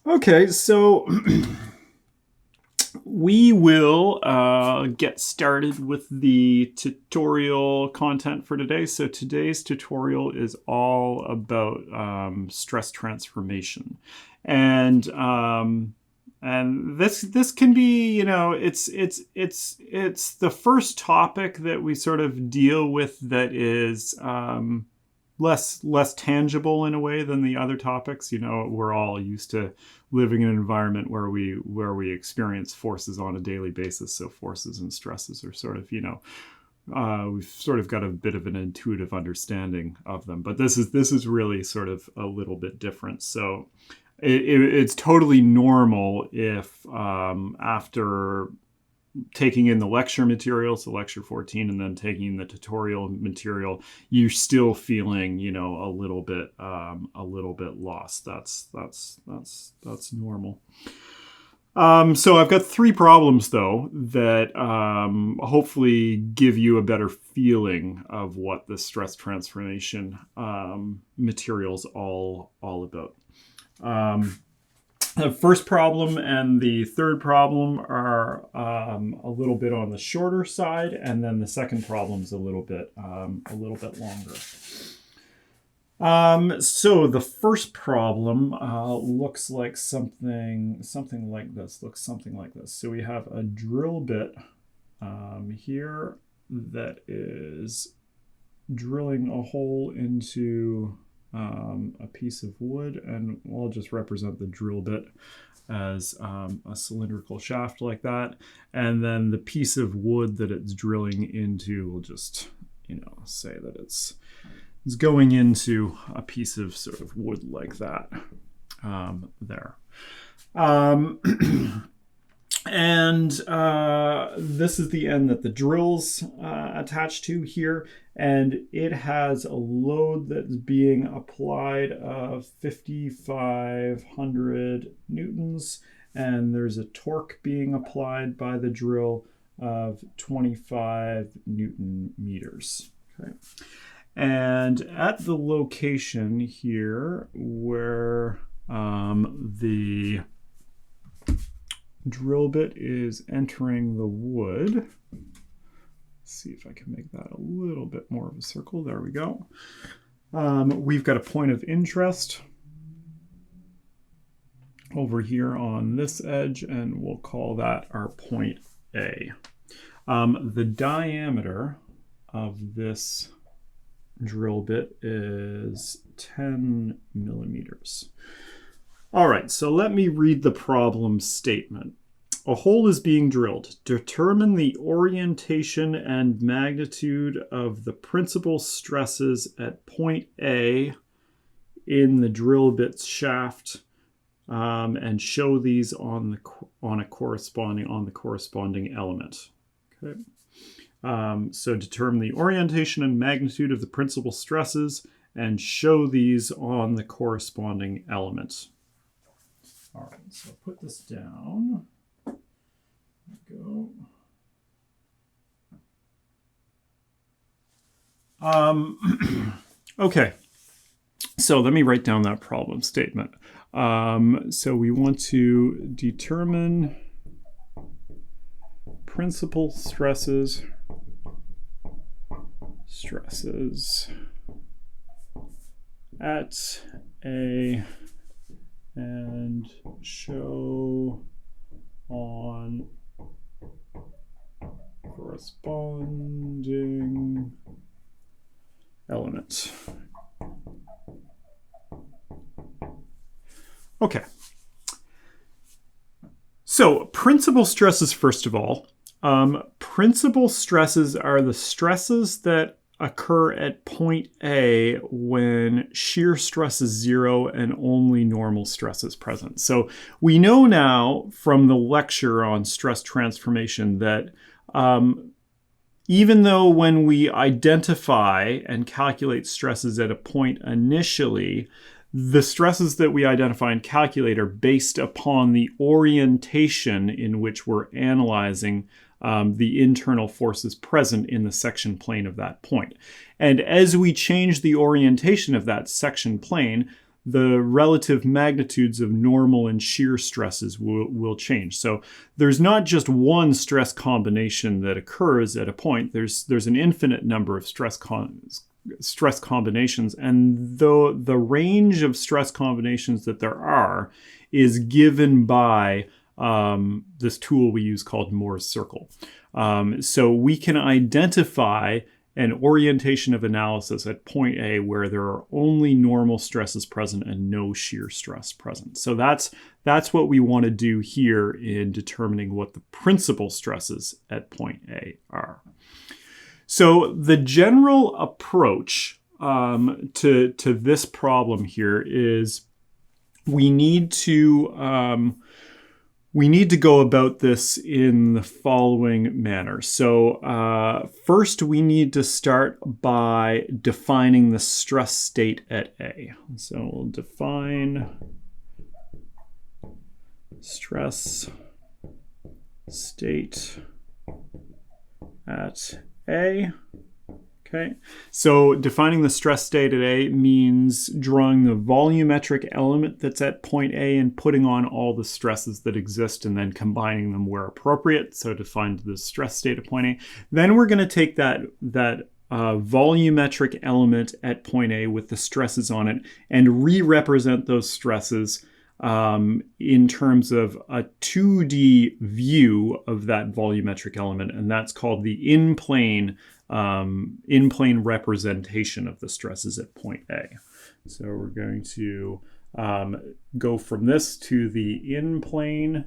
Okay, so we will get started with the tutorial content for today. So today's tutorial is all about stress transformation, and this can be, you know, it's the first topic that we sort of deal with that is less tangible in a way than the other topics. You know, we're all used to living in an environment where we experience forces on a daily basis. So forces and stresses are sort of, you know, we've sort of got a bit of an intuitive understanding of them. But this is really sort of a little bit different. So it's totally normal if after taking in the lecture material, so lecture 14, and then taking the tutorial material, you're still feeling, you know, a little bit lost. That's normal. So I've got three problems though that hopefully give you a better feeling of what the stress transformation material's all about. The first problem and the third problem are a little bit on the shorter side, and then the second problem's a little bit longer. So the first problem looks like something like this. So we have a drill bit here that is drilling a hole into a piece of wood, and I'll just represent the drill bit as a cylindrical shaft like that, and then the piece of wood that it's drilling into, we'll just, you know, say that it's going into a piece of sort of wood like that there. And this is the end that the drill's attached to here, and it has a load that's being applied of 5,500 newtons, and there's a torque being applied by the drill of 25 newton meters. Okay. And at the location here where the drill bit is entering the wood. Let's see if I can make that a little bit more of a circle. There we go. We've got a point of interest over here on this edge, and we'll call that our point A. The diameter of this drill bit is 10 millimeters. All right, so let me read the problem statement. A hole is being drilled. Determine the orientation and magnitude of the principal stresses at point A in the drill bit's shaft, and show these on the corresponding element. Okay. So determine the orientation and magnitude of the principal stresses and show these on the corresponding element. All right, so I'll put this down. There we go. Okay, so let me write down that problem statement. So we want to determine principal stresses at A and show on corresponding element. Okay. So principal stresses, first of all. Principal stresses are the stresses that occur at point A when shear stress is 0 and only normal stress is present. So we know now from the lecture on stress transformation that even though when we identify and calculate stresses at a point initially, the stresses that we identify and calculate are based upon the orientation in which we're analyzing the internal forces present in the section plane of that point. And as we change the orientation of that section plane, the relative magnitudes of normal and shear stresses will change. So there's not just one stress combination that occurs at a point. There's an infinite number of stress combinations, and though the range of stress combinations that there are is given by this tool we use called Mohr's circle. So we can identify an orientation of analysis at point A where there are only normal stresses present and no shear stress present. So that's what we want to do here in determining what the principal stresses at point A are. So the general approach to this problem here is we need to go about this in the following manner. So first, we need to start by defining the stress state at A. So we'll define stress state at A. Okay, so defining the stress state at A means drawing the volumetric element that's at point A and putting on all the stresses that exist and then combining them where appropriate. So define the stress state at point A. Then we're going to take that volumetric element at point A with the stresses on it and re-represent those stresses in terms of a 2D view of that volumetric element, and that's called the in-plane representation of the stresses at point A. So we're going to go from this to the in-plane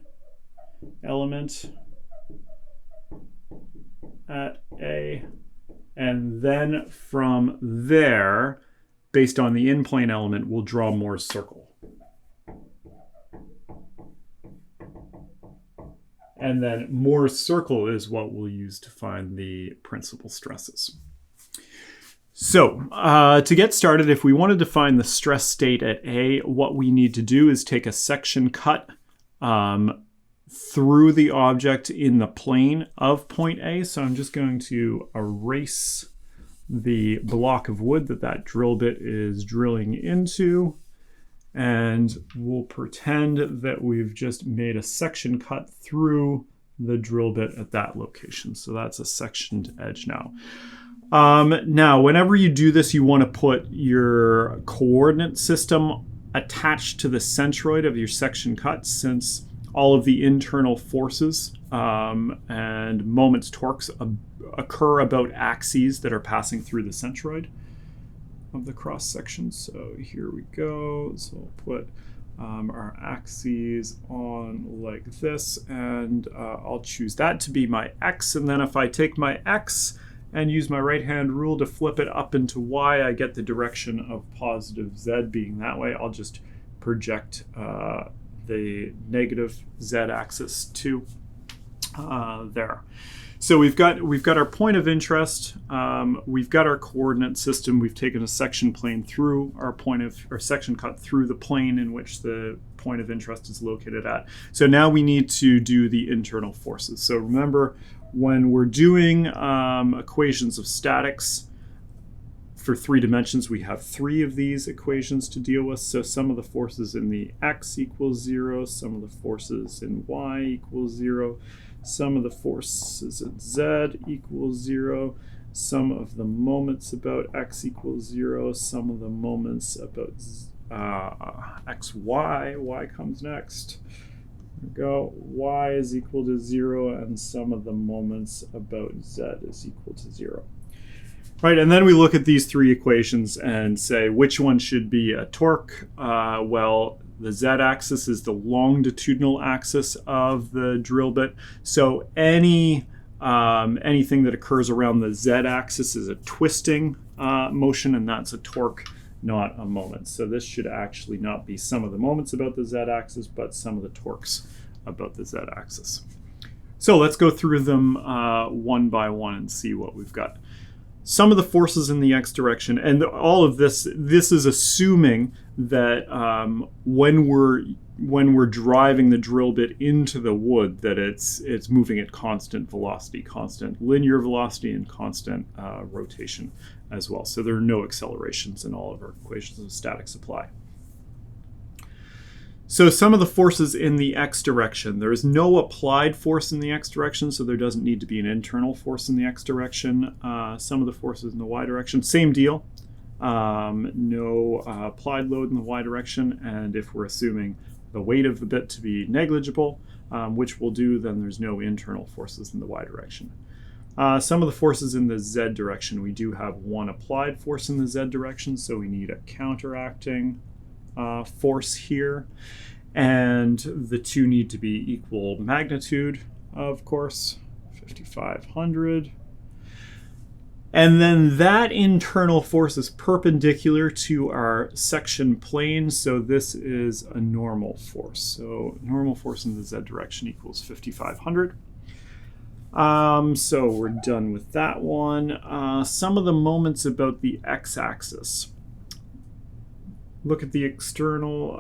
element at A, and then from there, based on the in-plane element, we'll draw Mohr's circle. And then Mohr's circle is what we'll use to find the principal stresses. So to get started, if we want to define the stress state at A, what we need to do is take a section cut through the object in the plane of point A. So I'm just going to erase the block of wood that drill bit is drilling into. And we'll pretend that we've just made a section cut through the drill bit at that location. So that's a sectioned edge now. Now, whenever you do this, you want to put your coordinate system attached to the centroid of your section cut, since all of the internal forces and moments torques occur about axes that are passing through the centroid of the cross section. So here we go. So we'll put our axes on like this, and I'll choose that to be my X. And then if I take my X and use my right hand rule to flip it up into Y, I get the direction of positive Z being that way. I'll just project the negative Z axis to there. So we've got our point of interest, we've got our coordinate system, we've taken a section plane through our section cut through the plane in which the point of interest is located at. So now we need to do the internal forces. So remember, when we're doing equations of statics for 3 dimensions, we have 3 of these equations to deal with. So some of the forces in the X equals 0, some of the forces in Y equals 0, some of the forces at Z equals 0, some of the moments about X equals 0, some of the moments about XY, Y comes next. There we go, Y is equal to 0, and some of the moments about Z is equal to 0. Right, and then we look at these 3 equations and say which one should be a torque. Well, the Z-axis is the longitudinal axis of the drill bit. So anything that occurs around the Z-axis is a twisting motion, and that's a torque, not a moment. So this should actually not be some of the moments about the Z-axis, but some of the torques about the Z-axis. So let's go through them one by one and see what we've got. Some of the forces in the X direction, and all of this is assuming that when we're driving the drill bit into the wood, that it's moving at constant velocity, constant linear velocity, and constant rotation as well. So there are no accelerations in all of our equations of static supply. So some of the forces in the x direction, there is no applied force in the x direction, so there doesn't need to be an internal force in the x direction. Some of the forces in the y direction, same deal. No applied load in the y direction, and if we're assuming the weight of the bit to be negligible, which we'll do, then there's no internal forces in the y direction. Some of the forces in the z direction, we do have one applied force in the z direction, so we need a counteracting force here, and the two need to be equal magnitude, of course, 5,500. And then that internal force is perpendicular to our section plane, so this is a normal force. So normal force in the z direction equals 5,500. So we're done with that one. Some of the moments about the x-axis. Look at the external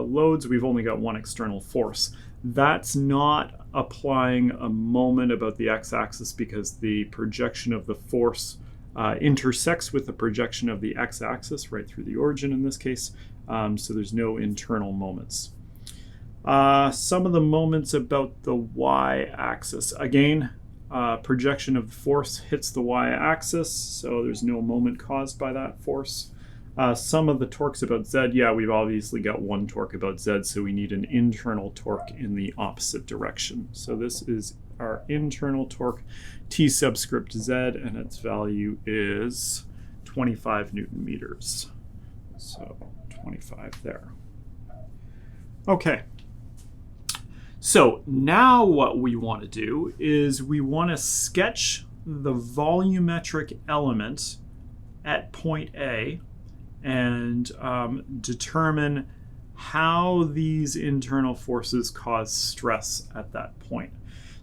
loads. We've only got one external force. That's not applying a moment about the x-axis because the projection of the force intersects with the projection of the x-axis right through the origin in this case. So there's no internal moments. Some of the moments about the y-axis. Again, projection of the force hits the y-axis, so there's no moment caused by that force. Some of the torques about z, yeah, we've obviously got one torque about z, so we need an internal torque in the opposite direction. So this is our internal torque, T subscript z, and its value is 25 Newton meters. So 25 there. Okay. So now what we want to do is we want to sketch the volumetric element at point A and determine how these internal forces cause stress at that point.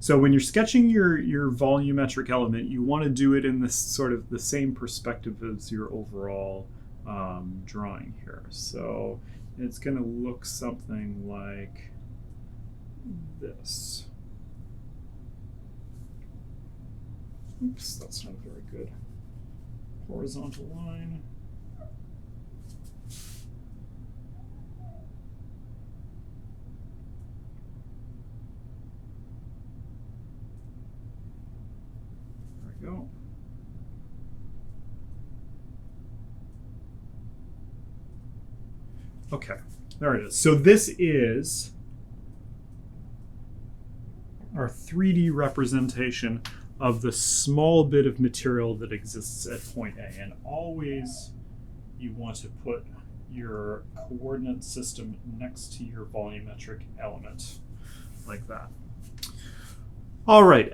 So when you're sketching your volumetric element, you want to do it in this sort of the same perspective as your overall drawing here. So it's going to look something like this. Oops, that's not very good. Horizontal line. There we go. Okay, there it is. So this is our 3D representation of the small bit of material that exists at point A. And always you want to put your coordinate system next to your volumetric element, like that. All right,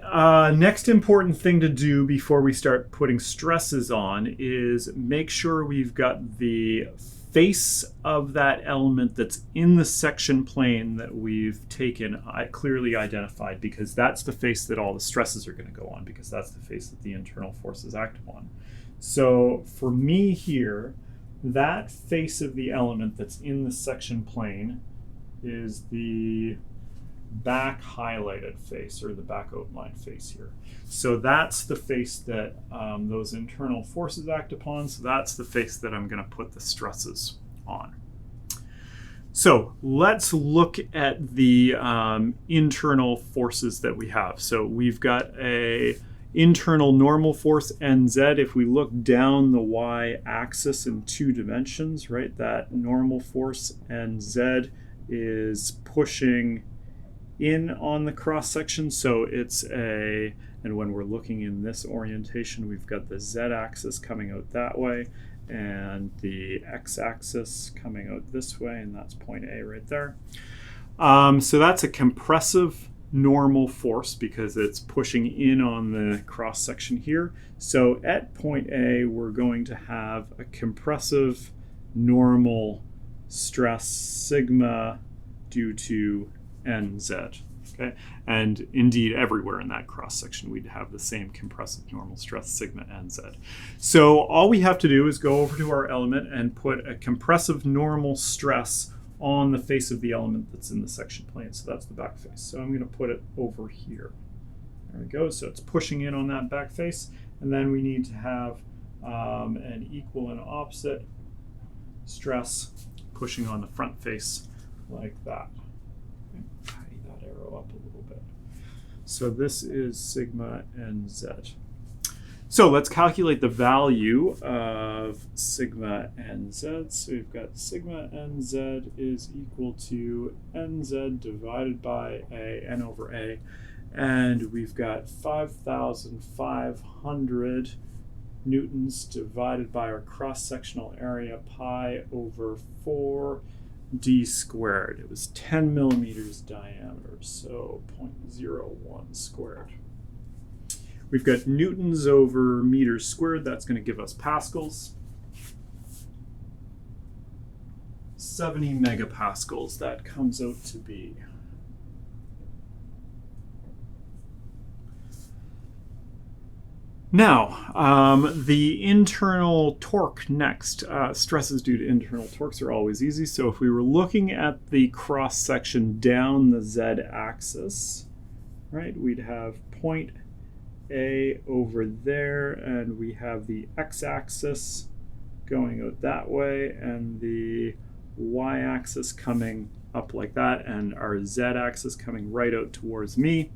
next important thing to do before we start putting stresses on is make sure we've got the face of that element that's in the section plane that we've taken clearly identified, because that's the face that all the stresses are going to go on, because that's the face that the internal forces act upon. So for me here, that face of the element that's in the section plane is the back highlighted face, or the back outlined face here. So that's the face that those internal forces act upon. So that's the face that I'm going to put the stresses on. So let's look at the internal forces that we have. So we've got a internal normal force nz. If we look down the y-axis in 2 dimensions, right, that normal force nz is pushing in on the cross section. So it's a, and when we're looking in this orientation, we've got the z-axis coming out that way and the x-axis coming out this way, and that's point A right there. So that's a compressive normal force because it's pushing in on the cross section here. So at point A, we're going to have a compressive normal stress sigma due to nz. Okay, and indeed everywhere in that cross section we'd have the same compressive normal stress sigma nz. So all we have to do is go over to our element and put a compressive normal stress on the face of the element that's in the section plane. So that's the back face. So I'm going to put it over here. There we go. So it's pushing in on that back face, and then we need to have an equal and opposite stress pushing on the front face like that. Okay, tidy that arrow up a little bit. So this is sigma nz. So let's calculate the value of sigma nz. So we've got sigma nz is equal to nz divided by a, n over a. And we've got 5,500 newtons divided by our cross-sectional area, pi over 4d squared. It was 10 millimeters diameter, so 0.01 squared. We've got newtons over meters squared. That's going to give us pascals. 70 megapascals that comes out to be. Now, the internal torque next. Stresses due to internal torques are always easy. So if we were looking at the cross-section down the z-axis, right, we'd have point A over there, and we have the x-axis going out that way, and the y-axis coming up like that, and our z-axis coming right out towards me.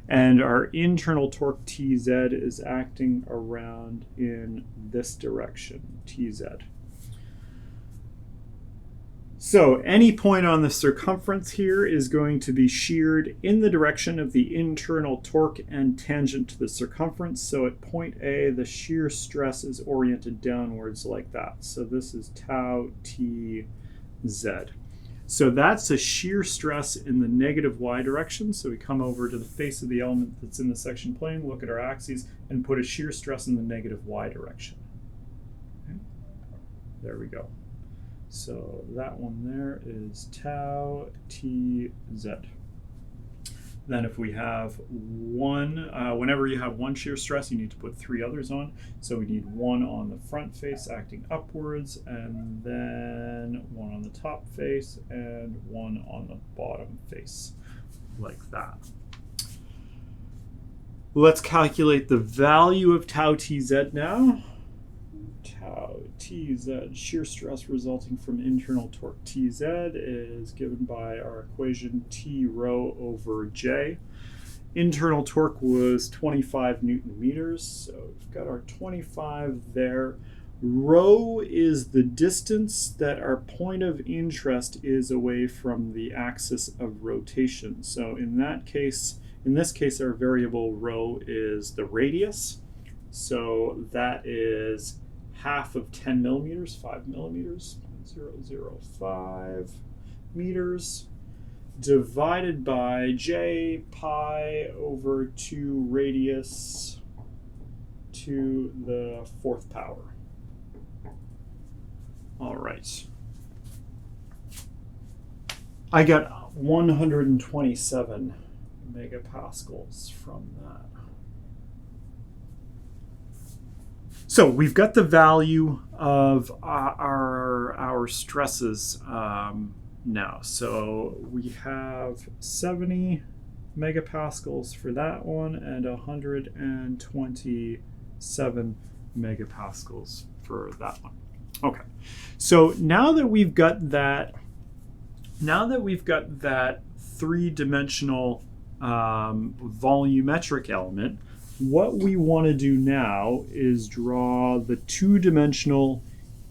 And our internal torque Tz is acting around in this direction, Tz. So any point on the circumference here is going to be sheared in the direction of the internal torque and tangent to the circumference. So at point A, the shear stress is oriented downwards like that. So this is tau Tz. So that's a shear stress in the negative y direction. So we come over to the face of the element that's in the section plane, look at our axes, and put a shear stress in the negative y direction. Okay. There we go. So that one there is tau Tz. Then if we have one, whenever you have one shear stress, you need to put three others on. So we need one on the front face acting upwards, and then one on the top face, and one on the bottom face, like that. Let's calculate the value of tau Tz now. Tau Tz, shear stress resulting from internal torque Tz, is given by our equation T rho over J. Internal torque was 25 Newton meters, so we've got our 25 there. Rho is the distance that our point of interest is away from the axis of rotation. So in this case, our variable rho is the radius. So that is half of 10 millimeters, 5 millimeters, 0.005 meters, divided by j pi over 2 radius to the 4th power. All right. I got 127 megapascals from that. So we've got the value of our stresses now. So we have 70 megapascals for that one and 127 megapascals for that one. Okay. So now that we've got that three-dimensional volumetric element, what we want to do now is draw the two-dimensional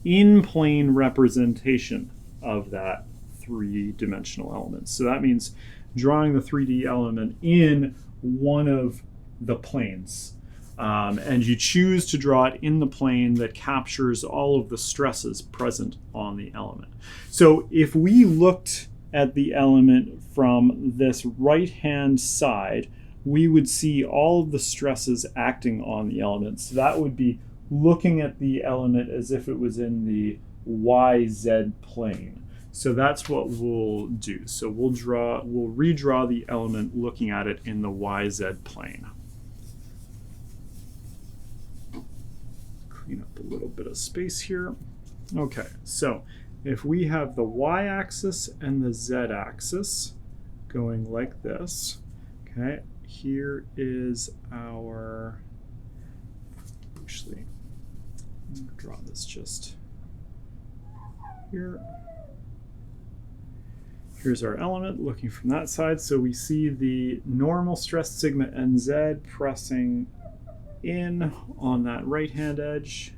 in-plane representation of that three-dimensional element. So that means drawing the 3D element in one of the planes. And you choose to draw it in the plane that captures all of the stresses present on the element. So if we looked at the element from this right-hand side, we would see all of the stresses acting on the element. So that would be looking at the element as if it was in the YZ plane. So that's what we'll do. So we'll redraw the element looking at it in the YZ plane. Clean up a little bit of space here. Okay, so if we have the y-axis and the z-axis going like this, okay, here is our, actually, I'm going to draw this just here. Here's our element looking from that side. So we see the normal stress sigma nz pressing in on that right-hand edge.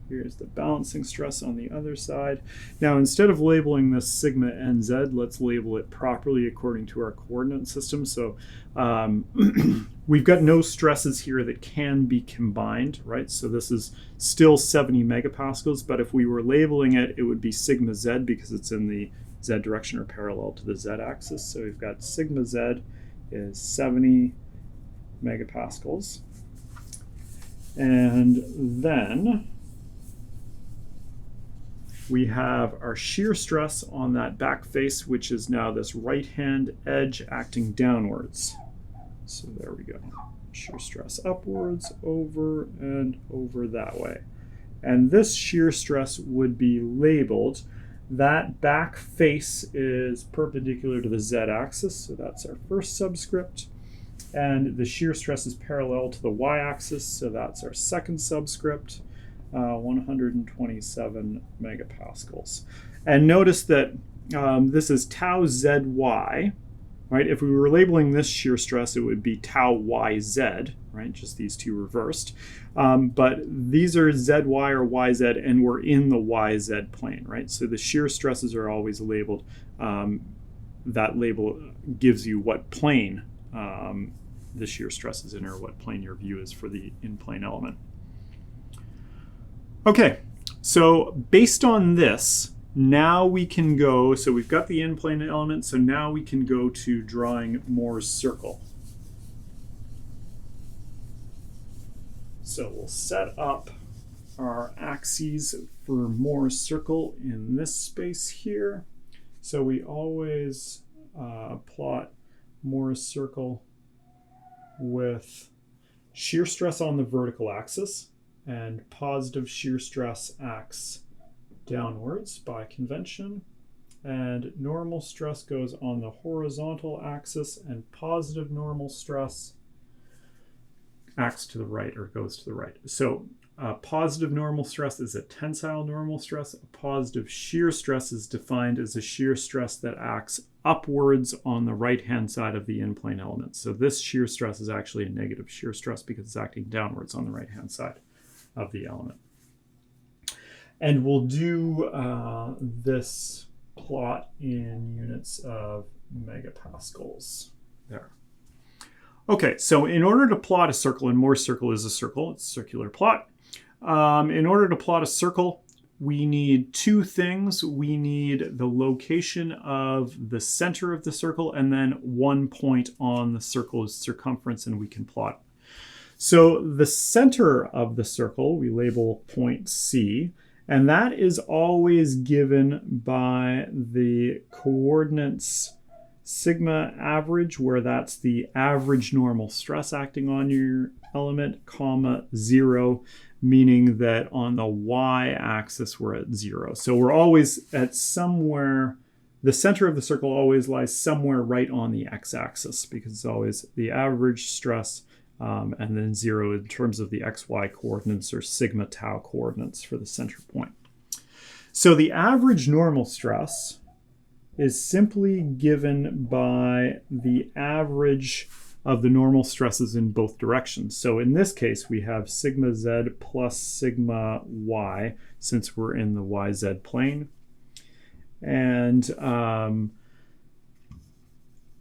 Here's the balancing stress on the other side. Now, instead of labeling this sigma nz, let's label it properly according to our coordinate system. So we've got no stresses here that can be combined, right? So this is still 70 megapascals, but if we were labeling it, it would be sigma z because it's in the z direction or parallel to the z axis. So we've got sigma z is 70 megapascals. And then we have our shear stress on that back face, which is now this right-hand edge acting downwards. So there we go. Shear stress upwards, over, and over that way. And this shear stress would be labeled. That back face is perpendicular to the z-axis, so that's our first subscript. And the shear stress is parallel to the y-axis, so that's our second subscript. 127 megapascals. And notice that this is tau zy, right? If we were labeling this shear stress, it would be tau yz, right? Just these two reversed. But these are zy or yz, and we're in the yz plane, right? So the shear stresses are always labeled. That label gives you what plane the shear stress is in, or what plane your view is for the in-plane element. Okay, so based on this, now we can go, so we've got the in-plane element, so now we can go to drawing Mohr's circle. So we'll set up our axes for Mohr's circle in this space here. So we always plot Mohr's circle with shear stress on the vertical axis, and positive shear stress acts downwards by convention, and normal stress goes on the horizontal axis, and positive normal stress acts to the right or goes to the right. So positive normal stress is a tensile normal stress. A positive shear stress is defined as a shear stress that acts upwards on the right-hand side of the in-plane element. So this shear stress is actually a negative shear stress because it's acting downwards on the right-hand side of the element. And we'll do this plot in units of megapascals there. Okay, so in order to plot a circle, and Mohr's circle is a circle, it's a circular plot. In order to plot a circle, we need two things. We need the location of the center of the circle and then one point on the circle's circumference, and we can plot. So the center of the circle, we label point C, and that is always given by the coordinates sigma average, where that's the average normal stress acting on your element, comma 0, meaning that on the y-axis we're at 0. So we're always at somewhere, the center of the circle always lies somewhere right on the x-axis, because it's always the average stress and then 0 in terms of the xy coordinates, or sigma tau coordinates for the center point. So the average normal stress is simply given by the average of the normal stresses in both directions. So in this case, we have sigma z plus sigma y, since we're in the yz plane. And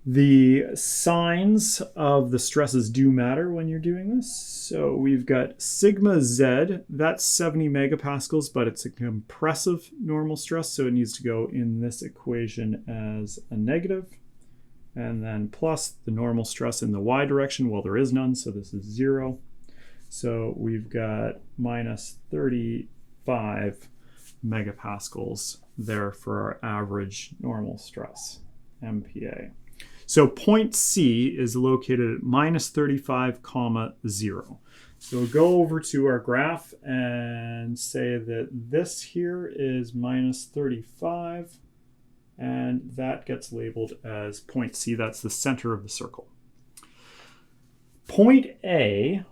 the signs of the stresses do matter when you're doing this. So we've got sigma z, that's 70 megapascals, but it's a compressive normal stress, so it needs to go in this equation as a negative. And then plus the normal stress in the y direction, well, there is none, so this is 0. So we've got minus 35 megapascals there for our average normal stress, MPa. So point C is located at minus 35, comma 0. So we'll go over to our graph and say that this here is minus 35, and that gets labeled as point C. That's the center of the circle. Point A,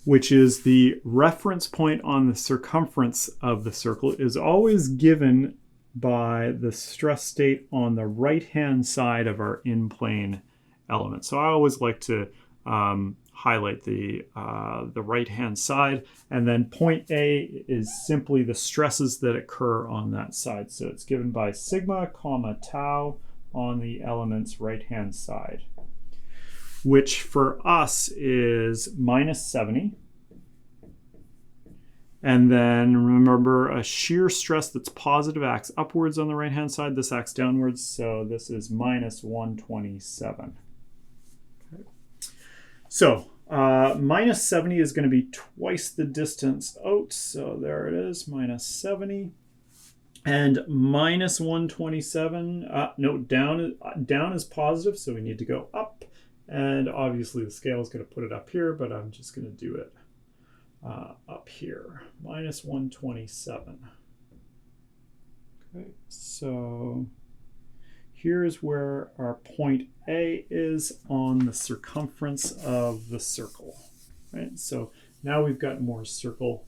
which is the reference point on the circumference of the circle, is always given by the stress state on the right-hand side of our in-plane element. So I always like to highlight the right-hand side, and then point A is simply the stresses that occur on that side. So it's given by sigma comma tau on the element's right-hand side, which for us is minus 70. And then remember, a shear stress that's positive acts upwards on the right-hand side. This acts downwards, so this is minus 127. Okay. So minus 70 is going to be twice the distance out. So there it is, minus 70. And minus 127, no, down is positive, so we need to go up. And obviously the scale is going to put it up here, but I'm just going to do it up here, minus 127. Okay, so here's where our point A is on the circumference of the circle, right? So now we've got Mohr's circle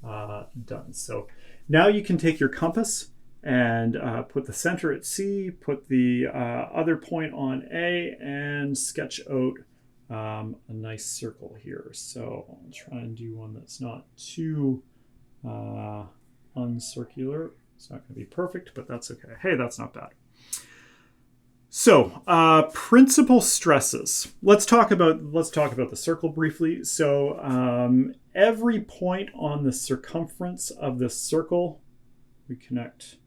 done. So now you can take your compass and put the center at C, put the other point on A, and sketch out a nice circle here. So I'll try and do one that's not too uncircular. It's not going to be perfect, but that's okay. Hey, that's not bad. So principal stresses. Let's talk about the circle briefly. So every point on the circumference of the circle, we connect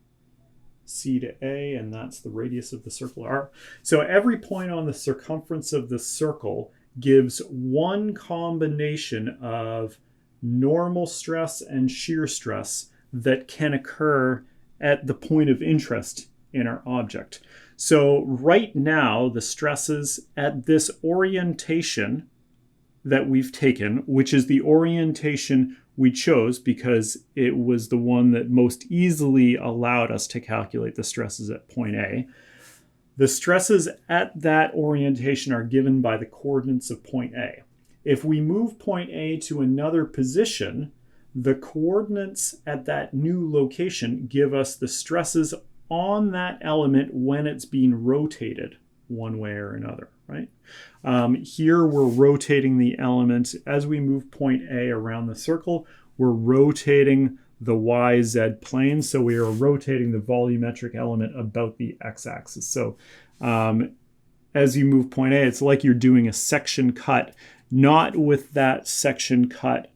C to A, and that's the radius of the circle R. So every point on the circumference of the circle gives one combination of normal stress and shear stress that can occur at the point of interest in our object. So right now, the stresses at this orientation that we've taken, which is the orientation we chose because it was the one that most easily allowed us to calculate the stresses at point A. The stresses at that orientation are given by the coordinates of point A. If we move point A to another position, the coordinates at that new location give us the stresses on that element when it's being rotated one way or another, right? Here we're rotating the element as we move point A around the circle. We're rotating the YZ plane, so we are rotating the volumetric element about the x-axis. So as you move point A, it's like you're doing a section cut, not with that section cut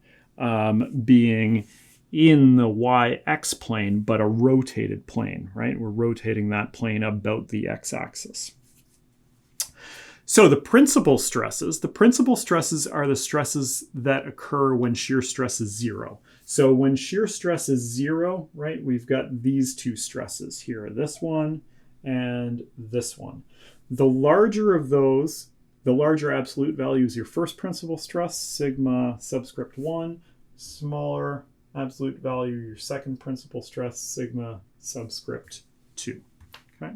being in the YX plane, but a rotated plane, right? We're rotating that plane about the x-axis. So the principal stresses are the stresses that occur when shear stress is 0. So when shear stress is 0, right, we've got these two stresses here, this one and this one. The larger of those, the larger absolute value is your first principal stress, sigma subscript 1, smaller absolute value, your second principal stress, sigma subscript 2. Okay.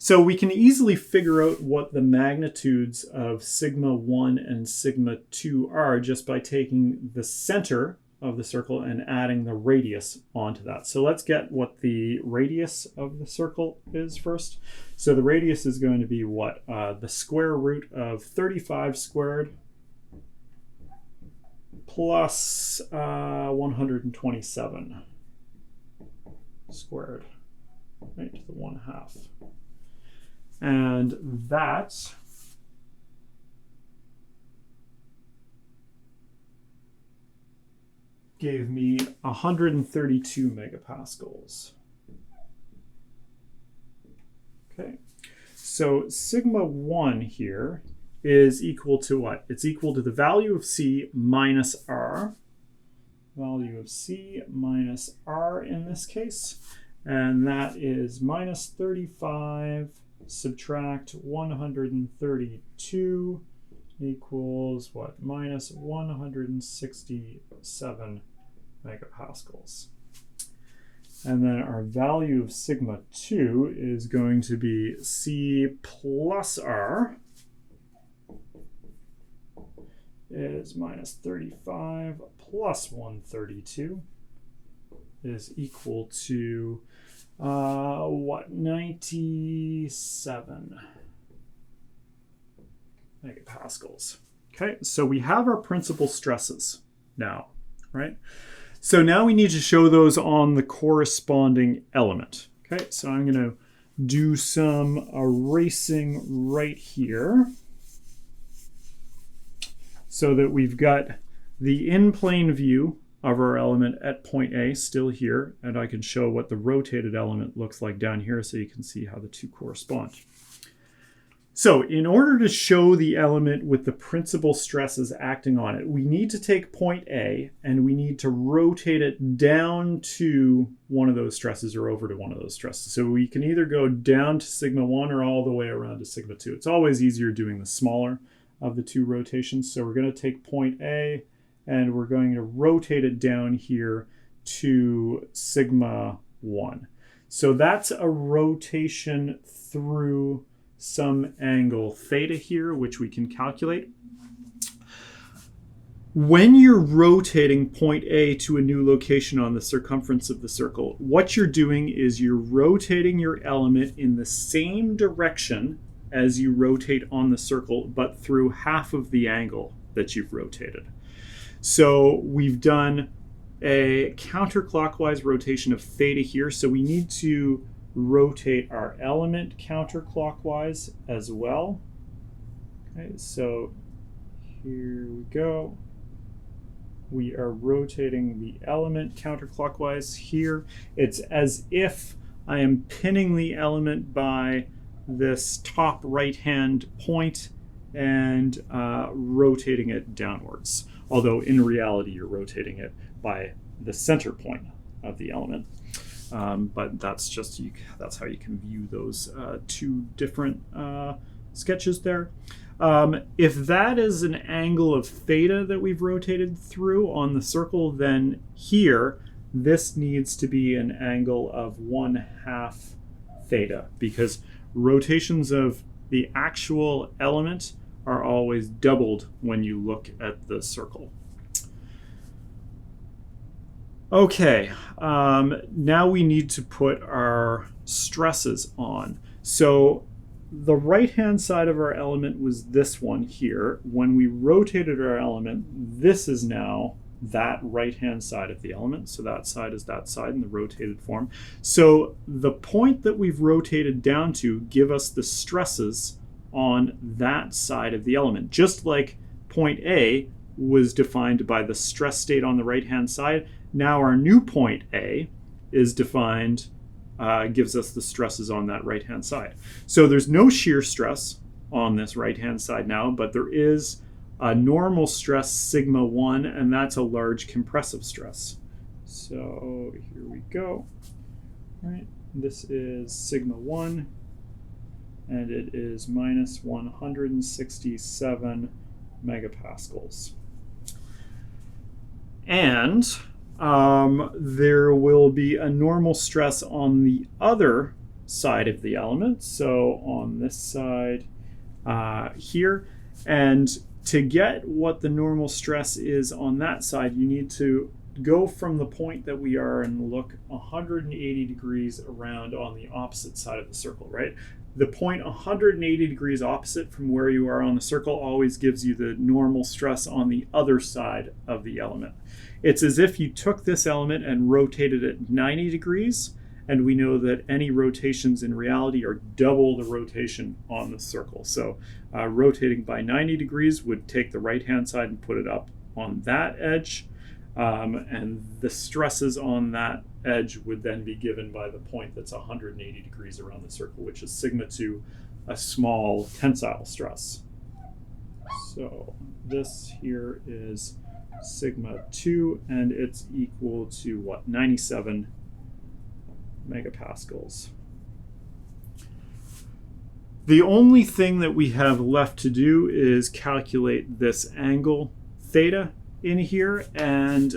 So we can easily figure out what the magnitudes of sigma 1 and sigma 2 are just by taking the center of the circle and adding the radius onto that. So let's get what the radius of the circle is first. So the radius is going to be what? The square root of 35 squared plus 127 squared, right, to the 1/2. And that gave me 132 megapascals. Okay, so sigma 1 here is equal to what? It's equal to the value of C minus R. Value of C minus R in this case. And that is minus 35 subtract 132 equals what? Minus 167 megapascals. And then our value of sigma 2 is going to be C plus R is minus 35 plus 132 is equal to what, 97 megapascals. Okay, so we have our principal stresses now, right? So now we need to show those on the corresponding element. Okay, so I'm going to do some erasing right here so that we've got the in-plane view of our element at point A still here, and I can show what the rotated element looks like down here so you can see how the two correspond. So in order to show the element with the principal stresses acting on it, we need to take point A and we need to rotate it down to one of those stresses or over to one of those stresses. So we can either go down to sigma 1 or all the way around to sigma 2. It's always easier doing the smaller of the two rotations. So we're going to take point A and we're going to rotate it down here to sigma 1. So that's a rotation through some angle theta here, which we can calculate. When you're rotating point A to a new location on the circumference of the circle, what you're doing is you're rotating your element in the same direction as you rotate on the circle, but through half of the angle that you've rotated. So we've done a counterclockwise rotation of theta here, so we need to rotate our element counterclockwise as well. Okay, so here we go. We are rotating the element counterclockwise here. It's as if I am pinning the element by this top right-hand point and rotating it downwards. Although in reality, you're rotating it by the center point of the element. But that's just that's how you can view those two different sketches there. If that is an angle of theta that we've rotated through on the circle, then here this needs to be an angle of 1/2 theta, because rotations of the actual element are always doubled when you look at the circle. Okay, now we need to put our stresses on. So the right-hand side of our element was this one here. When we rotated our element, this is now that right-hand side of the element. So that side is that side in the rotated form. So the point that we've rotated down to give us the stresses on that side of the element. Just like point A was defined by the stress state on the right-hand side, now our new point A is defined, gives us the stresses on that right-hand side. So there's no shear stress on this right-hand side now, but there is a normal stress sigma 1, and that's a large compressive stress. So here we go. All right, this is sigma 1, and it is minus 167 megapascals. And there will be a normal stress on the other side of the element, so on this side here. And to get what the normal stress is on that side, you need to go from the point that we are and look 180 degrees around on the opposite side of the circle, right? The point 180 degrees opposite from where you are on the circle always gives you the normal stress on the other side of the element. It's as if you took this element and rotated it 90 degrees, and we know that any rotations in reality are double the rotation on the circle. So rotating by 90 degrees would take the right-hand side and put it up on that edge, and the stresses on that edge would then be given by the point that's 180 degrees around the circle, which is sigma 2, a small tensile stress. So this here is sigma 2, and it's equal to what, 97 megapascals. The only thing that we have left to do is calculate this angle theta in here, and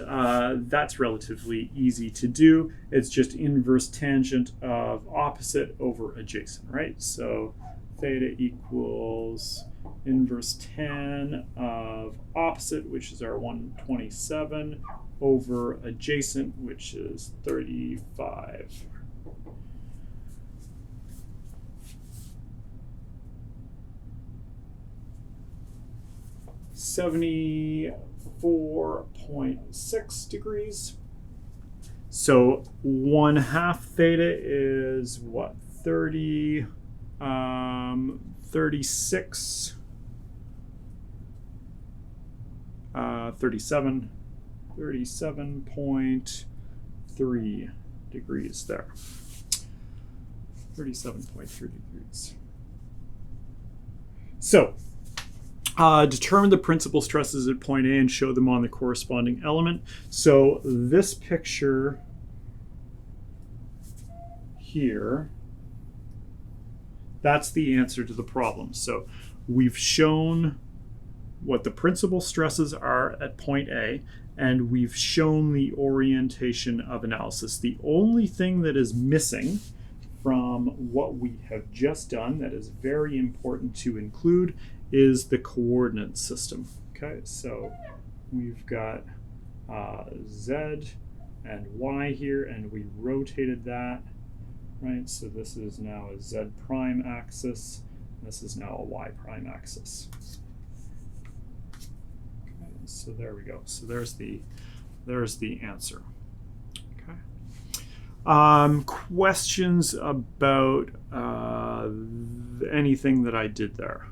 that's relatively easy to do. It's just inverse tangent of opposite over adjacent, right? So theta equals inverse tan of opposite, which is our 127, over adjacent, which is 35. 74.6 degrees. So 1/2 theta is what? 30, 36, 37.3 degrees there. 37.3 degrees. So, determine the principal stresses at point A and show them on the corresponding element. So this picture here, that's the answer to the problem. So we've shown what the principal stresses are at point A, and we've shown the orientation of analysis. The only thing that is missing from what we have just done that is very important to include is the coordinate system. Okay, so we've got Z and Y here, and we rotated that, right? So this is now a Z prime axis. This is now a Y prime axis. Okay, so there we go. So there's the answer. Okay. Questions about anything that I did there?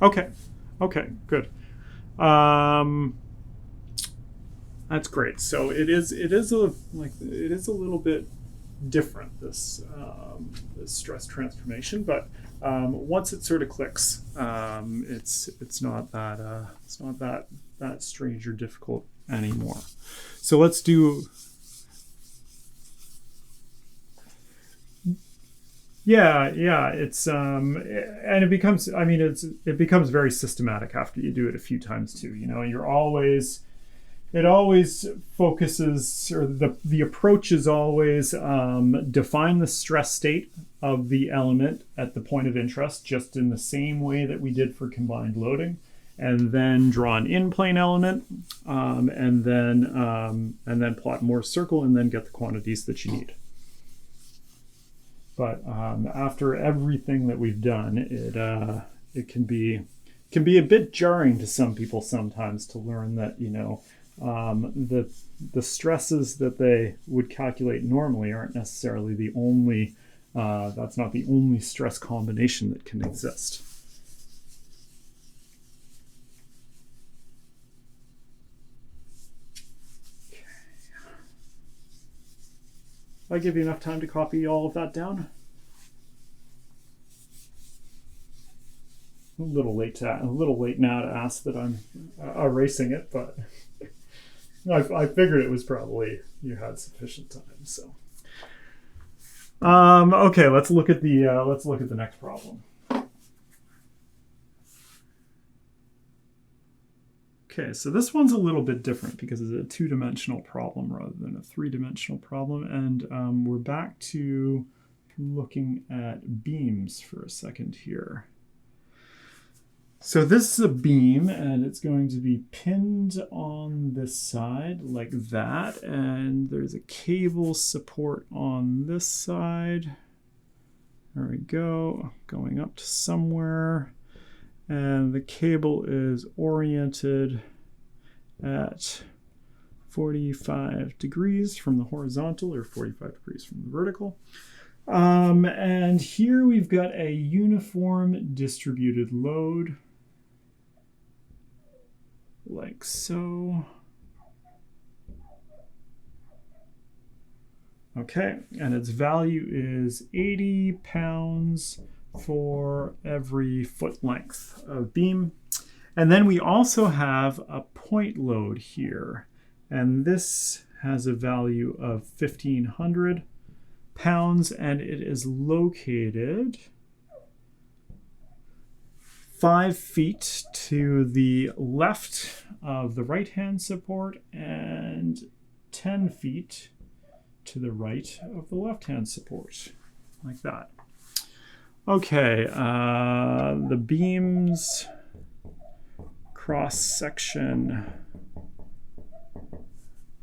Okay, good. That's great. So it is a little bit different, this stress transformation, but once it sort of clicks, it's not that strange or difficult anymore. So let's do. Yeah, it's and it becomes, I mean, it becomes very systematic after you do it a few times too. You know, it always focuses, or the approach is always define the stress state of the element at the point of interest, just in the same way that we did for combined loading, and then draw an in-plane element, and then plot Mohr's circle, and then get the quantities that you need. But after everything that we've done, it can be a bit jarring to some people sometimes to learn that, you know, the stresses that they would calculate normally aren't necessarily the only. That's not the only stress combination that can exist. I give you enough time to copy all of that down? A little late now to ask that I'm erasing it, but I figured it was probably you had sufficient time. So, okay, let's look at the next problem. Okay, so this one's a little bit different because it's a two-dimensional problem rather than a three-dimensional problem, and we're back to looking at beams for a second here. So this is a beam, and it's going to be pinned on this side like that, and there's a cable support on this side. There we go, going up to somewhere. And the cable is oriented at 45 degrees from the horizontal, or 45 degrees from the vertical. And here we've got a uniform distributed load, like so. Okay, and its value is 80 pounds for every foot length of beam. And then we also have a point load here, and this has a value of 1,500 pounds, and it is located 5 feet to the left of the right-hand support and 10 feet to the right of the left-hand support, like that. Okay, the beam's cross-section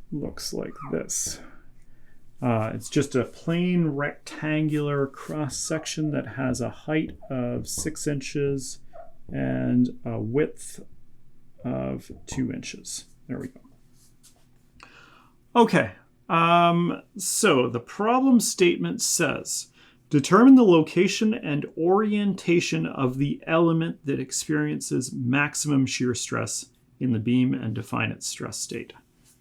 looks like this. It's just a plain rectangular cross-section that has a height of 6 inches and a width of 2 inches. There we go. Okay, so the problem statement says, determine the location and orientation of the element that experiences maximum shear stress in the beam and define its stress state.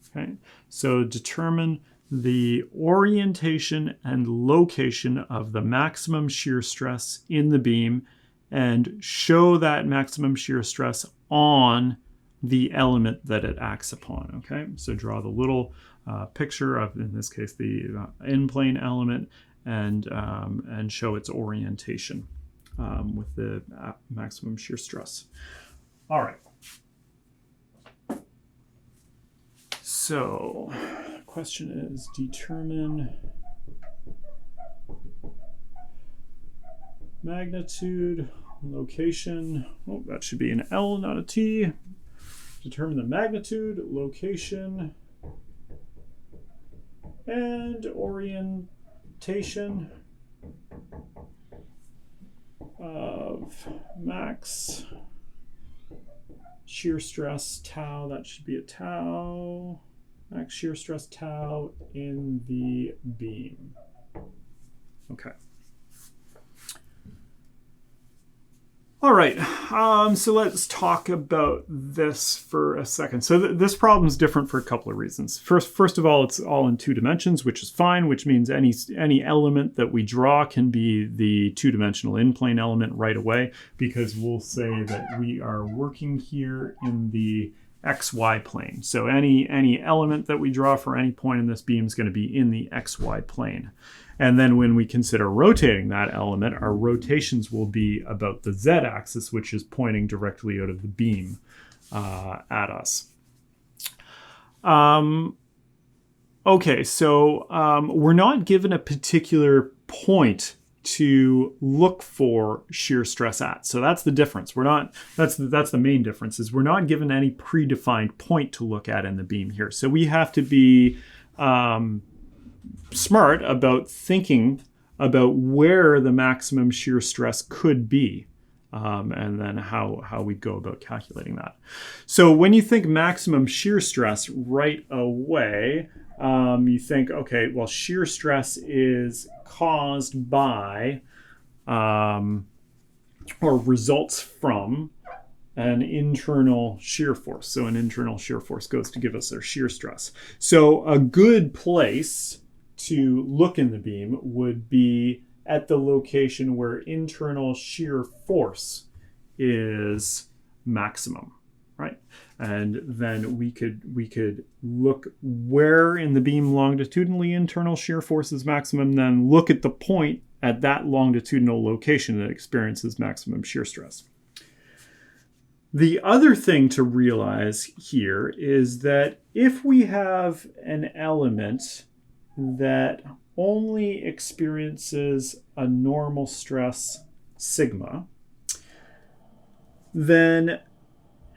Okay, so determine the orientation and location of the maximum shear stress in the beam and show that maximum shear stress on the element that it acts upon. Okay, so draw the little picture of, in this case, the in-plane element and show its orientation with the maximum shear stress. All right. So, question is determine magnitude, location. Oh, that should be an L, not a T. Determine the magnitude, location, and orientation of max shear stress tau. That should be a tau. Max shear stress tau in the beam. Okay. All right, so let's talk about this for a second. So this problem is different for a couple of reasons. First of all, it's all in 2 dimensions, which is fine, which means any element that we draw can be the 2-dimensional in-plane element right away, because we'll say that we are working here in the XY plane. So any element that we draw for any point in this beam is going to be in the XY plane. And then when we consider rotating that element, our rotations will be about the Z-axis, which is pointing directly out of the beam at us. Okay, so we're not given a particular point to look for shear stress at. So that's the difference. That's the main difference, is we're not given any predefined point to look at in the beam here. So we have to be smart about thinking about where the maximum shear stress could be, and then how we go about calculating that. So when you think maximum shear stress right away, you think, okay, well, shear stress is caused by or results from an internal shear force. So an internal shear force goes to give us our shear stress. So a good place to look in the beam would be at the location where internal shear force is maximum, right? And then we could look where in the beam longitudinally internal shear force is maximum, then look at the point at that longitudinal location that experiences maximum shear stress. The other thing to realize here is that if we have an element that only experiences a normal stress sigma, then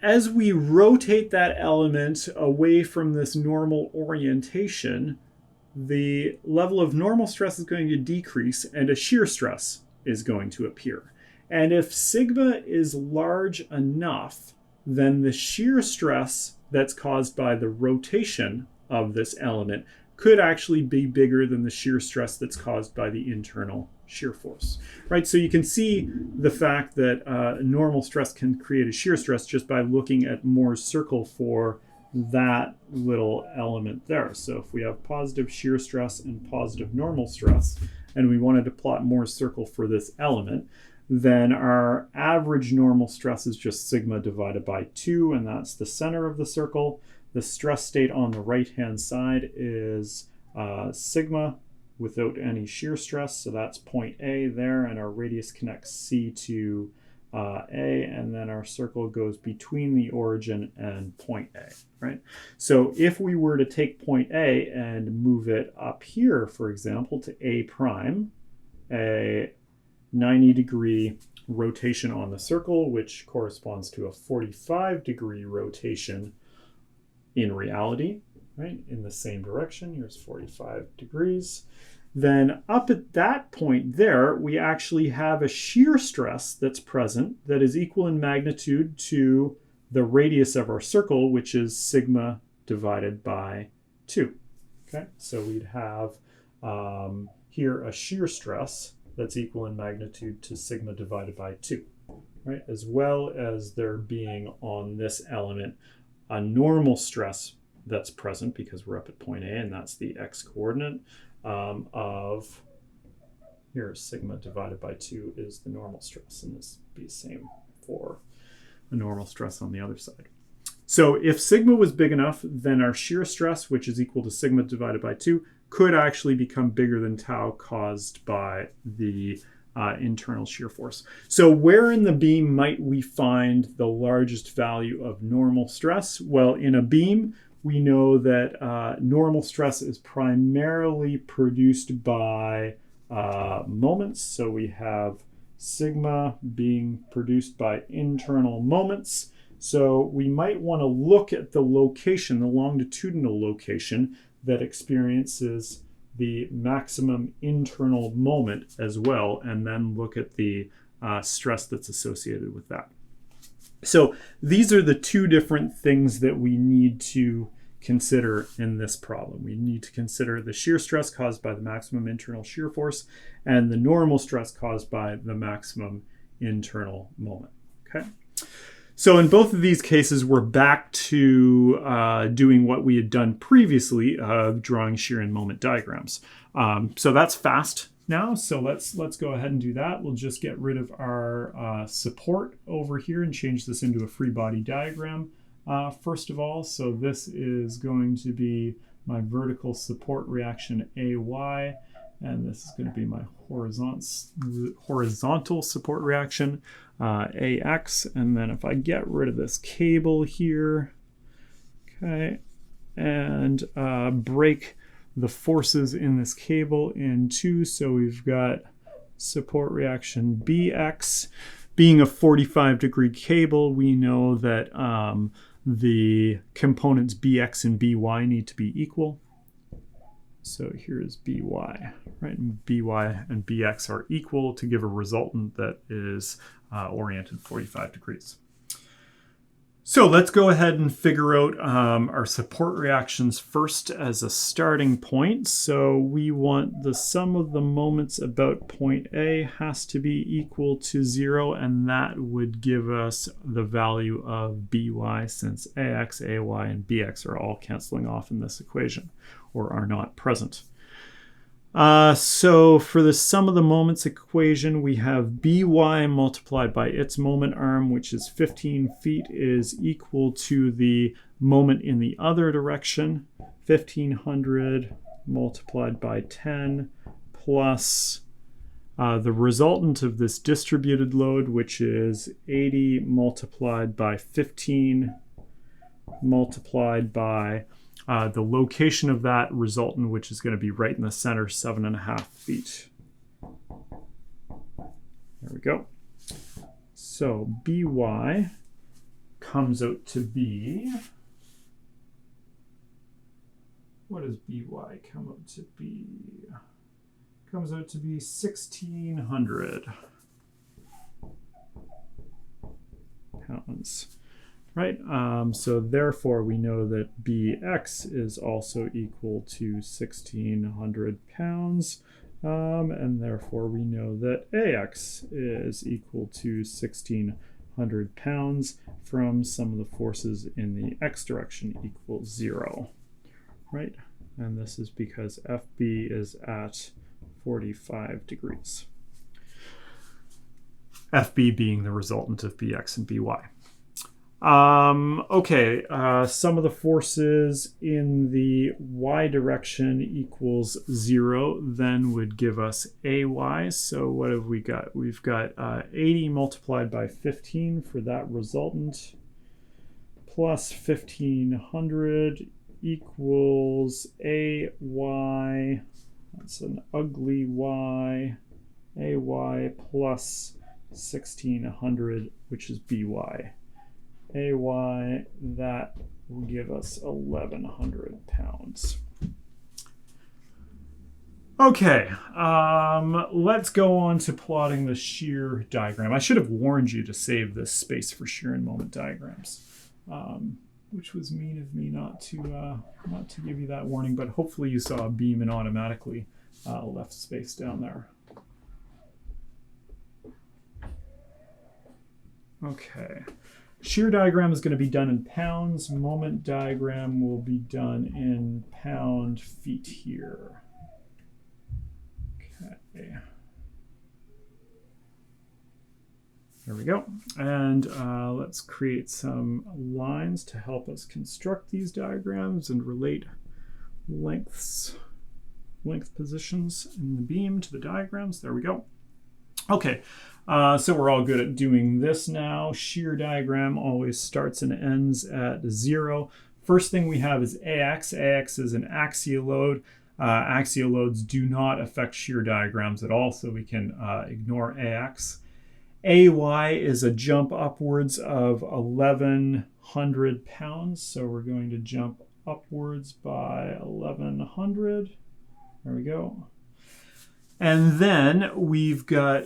as we rotate that element away from this normal orientation, the level of normal stress is going to decrease and a shear stress is going to appear. And if sigma is large enough, then the shear stress that's caused by the rotation of this element could actually be bigger than the shear stress that's caused by the internal shear force, right? So you can see the fact that normal stress can create a shear stress just by looking at Mohr's circle for that little element there. So if we have positive shear stress and positive normal stress, and we wanted to plot Mohr's circle for this element, then our average normal stress is just sigma divided by 2, and that's the center of the circle. The stress state on the right-hand side is sigma without any shear stress, so that's point A there, and our radius connects C to A, and then our circle goes between the origin and point A, right? So if we were to take point A and move it up here, for example, to A prime, a 90-degree rotation on the circle, which corresponds to a 45-degree rotation in reality, right? In the same direction. Here's 45 degrees. Then up at that point there, we actually have a shear stress that's present that is equal in magnitude to the radius of our circle, which is sigma divided by 2. Okay, so we'd have here a shear stress that's equal in magnitude to sigma divided by 2, right? As well as there being on this element a normal stress that's present because we're up at point A, and that's the x coordinate of, here sigma divided by 2 is the normal stress, and this would be the same for a normal stress on the other side. So if sigma was big enough, then our shear stress, which is equal to sigma divided by 2, could actually become bigger than tau caused by the internal shear force. So where in the beam might we find the largest value of normal stress? Well, in a beam, we know that normal stress is primarily produced by moments. So we have sigma being produced by internal moments. So we might want to look at the location, the longitudinal location that experiences the maximum internal moment as well, and then look at the stress that's associated with that. So these are the two different things that we need to consider in this problem. We need to consider the shear stress caused by the maximum internal shear force and the normal stress caused by the maximum internal moment. Okay. So in both of these cases, we're back to doing what we had done previously, drawing shear and moment diagrams. So that's fast now. So let's go ahead and do that. We'll just get rid of our support over here and change this into a free body diagram first of all. So this is going to be my vertical support reaction AY, and this is going to be my horizontal support reaction AX. And then if I get rid of this cable here, okay, and break the forces in this cable in two, so we've got support reaction BX. Being a 45-degree cable, we know that the components BX and BY need to be equal. So here's BY, right? And BY and BX are equal to give a resultant that is oriented 45 degrees. So let's go ahead and figure out our support reactions first as a starting point. So we want the sum of the moments about point A has to be equal to 0, and that would give us the value of BY, since AX, AY, and BX are all canceling off in this equation, or are not present. So for the sum of the moments equation, we have BY multiplied by its moment arm, which is 15 feet, is equal to the moment in the other direction, 1500 multiplied by 10, plus the resultant of this distributed load, which is 80 multiplied by 15 multiplied by the location of that resultant, which is going to be right in the center, 7.5 feet. There we go. So BY comes out to be, what does BY come out to be? Comes out to be 1,600 pounds. Right, so therefore we know that BX is also equal to 1,600 pounds, and therefore we know that AX is equal to 1,600 pounds from sum of the forces in the X direction equals 0, right? And this is because FB is at 45 degrees. FB being the resultant of BX and BY. Okay, sum of the forces in the y direction equals 0, then would give us AY. So what have we got? We've got 80 multiplied by 15 for that resultant, plus 1,500 equals AY. That's an ugly Y. AY plus 1600, which is by. AY, that will give us 1100 pounds. Okay, let's go on to plotting the shear diagram. I should have warned you to save this space for shear and moment diagrams, which was mean of me not to give you that warning, but hopefully you saw a beam and automatically left space down there. Okay, shear diagram is going to be done in pounds. Moment diagram will be done in pound feet here. Okay. There we go. And let's create some lines to help us construct these diagrams and relate length positions in the beam to the diagrams. There we go. Okay, so we're all good at doing this now. Shear diagram always starts and ends at 0. First thing we have is AX. AX is an axial load. Axial loads do not affect shear diagrams at all, so we can ignore AX. AY is a jump upwards of 1100 pounds, so we're going to jump upwards by 1100. There we go. And then we've got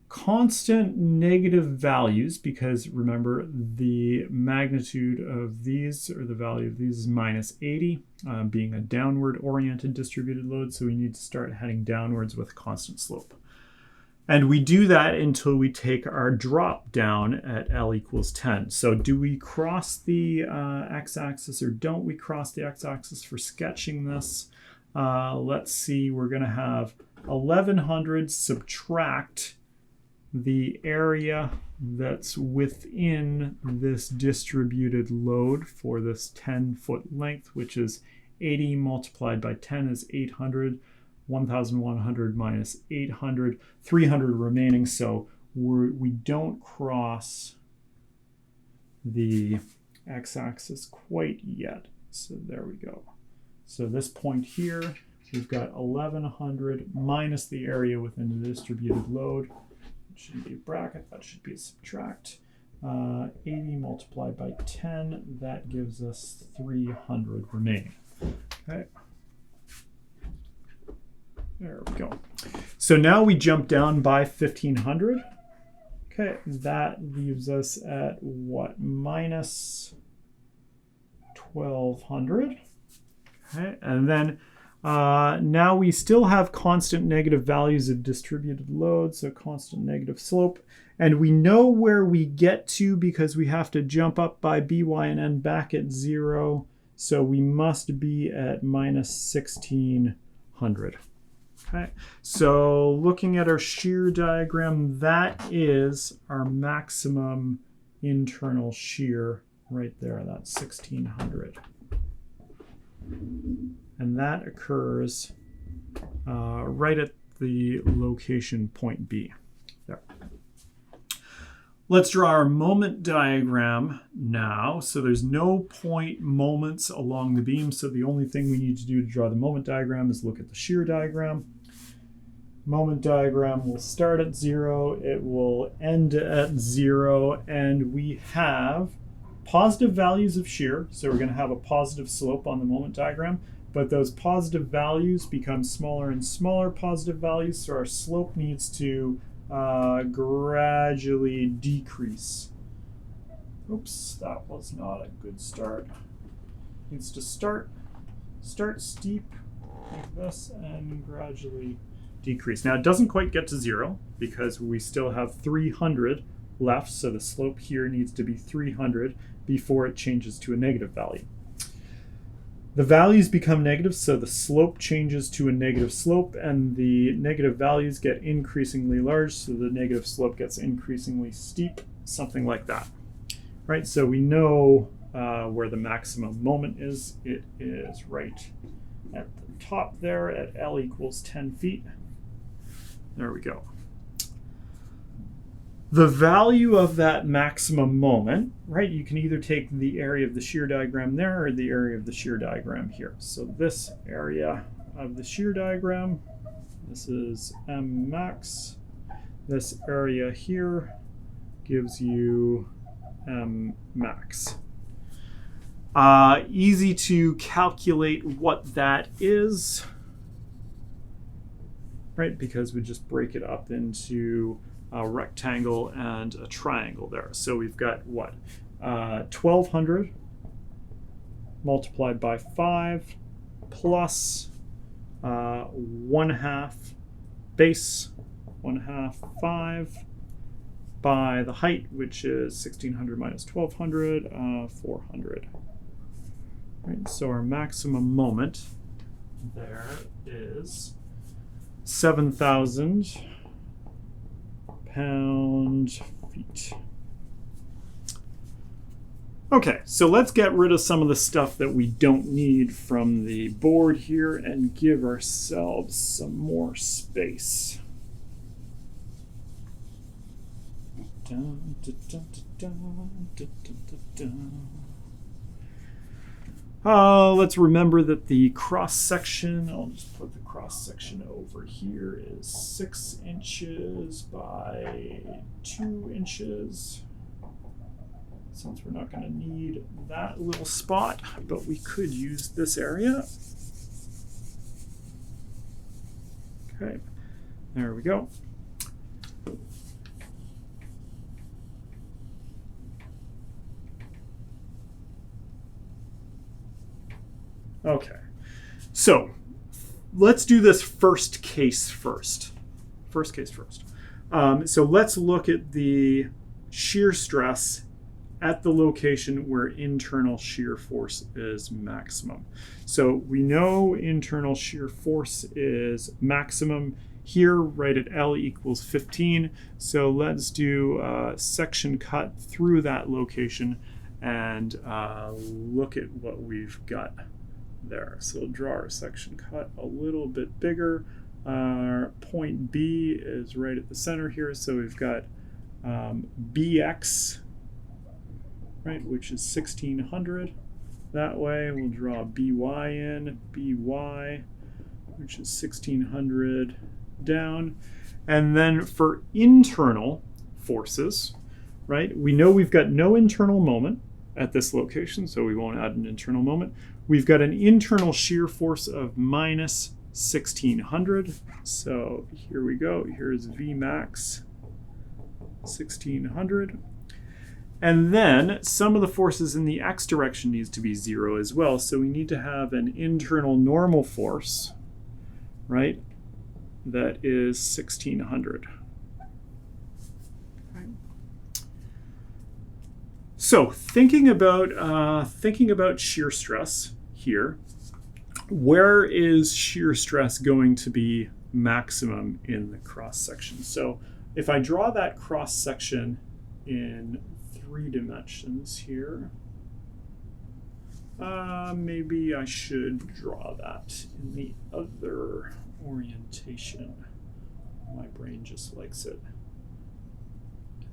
constant negative values, because remember the magnitude of these, or the value of these, is minus 80, being a downward oriented distributed load, so we need to start heading downwards with constant slope. And we do that until we take our drop down at L equals 10. So do we cross the x-axis or don't we cross the x-axis for sketching this? Let's see, we're going to have 1100 subtract the area that's within this distributed load for this 10-foot length, which is 80 multiplied by 10 is 800, 1100 minus 800, 300 remaining, so we don't cross the x-axis quite yet. So there we go. So this point here, we've got 1100 minus the area within the distributed load. It shouldn't be a bracket, that should be a subtract. 80 multiplied by 10, that gives us 300 remaining. Okay. There we go. So now we jump down by 1500. Okay, that leaves us at what? Minus 1200. Okay, and then now we still have constant negative values of distributed load, so constant negative slope. And we know where we get to because we have to jump up by by and end back at 0. So we must be at minus 1600. Okay, so looking at our shear diagram, that is our maximum internal shear right there. That's 1600. And that occurs right at the location point B. There. Let's draw our moment diagram now. So there's no point moments along the beam, so the only thing we need to do to draw the moment diagram is look at the shear diagram. Moment diagram will start at 0, it will end at 0, and we have positive values of shear, so we're going to have a positive slope on the moment diagram, but those positive values become smaller and smaller positive values, so our slope needs to gradually decrease. Oops, that was not a good start. Needs to start steep like this and gradually decrease. Now it doesn't quite get to 0 because we still have 300 left, so the slope here needs to be 300 before it changes to a negative value. The values become negative, so the slope changes to a negative slope, and the negative values get increasingly large, so the negative slope gets increasingly steep, something like that. Right, so we know where the maximum moment is. It is right at the top there at L equals 10 feet. There we go. The value of that maximum moment, right, you can either take the area of the shear diagram there or the area of the shear diagram here. So this area of the shear diagram, this is M max. this area here gives you max. Easy to calculate what that is, right? Because we just break it up into a rectangle and a triangle there. So we've got what? 1200 multiplied by 5 plus 1/2 base, 1/2 5 by the height, which is 1600 minus 1200, 400. Right, so our maximum moment there is 7,000 pound-feet. Okay, so let's get rid of some of the stuff that we don't need from the board here and give ourselves some more space. Dun, dun, dun, dun, dun, dun, dun. Let's remember that the cross section, I'll just put the cross section over here, is 6 inches by 2 inches. Since we're not going to need that little spot, but we could use this area. Okay, there we go. Okay, so let's do this first case first. So let's look at the shear stress at the location where internal shear force is maximum. So we know internal shear force is maximum here, right at L equals 15. So let's do a section cut through that location and look at what we've got there. So we'll draw our section cut a little bit bigger. Our point B is right at the center here. So we've got BX, right, which is 1600. That way we'll draw BY in, BY, which is 1600 down. And then for internal forces, right, we know we've got no internal moment at this location, so we won't add an internal moment. We've got an internal shear force of minus 1600. So here we go. Here's V max 1600. And then some of the forces in the x direction needs to be 0 as well. So we need to have an internal normal force, right, that is 1600. Okay. So thinking about shear stress here, where is shear stress going to be maximum in the cross section? So if I draw that cross section in 3 dimensions here, maybe I should draw that in the other orientation. My brain just likes it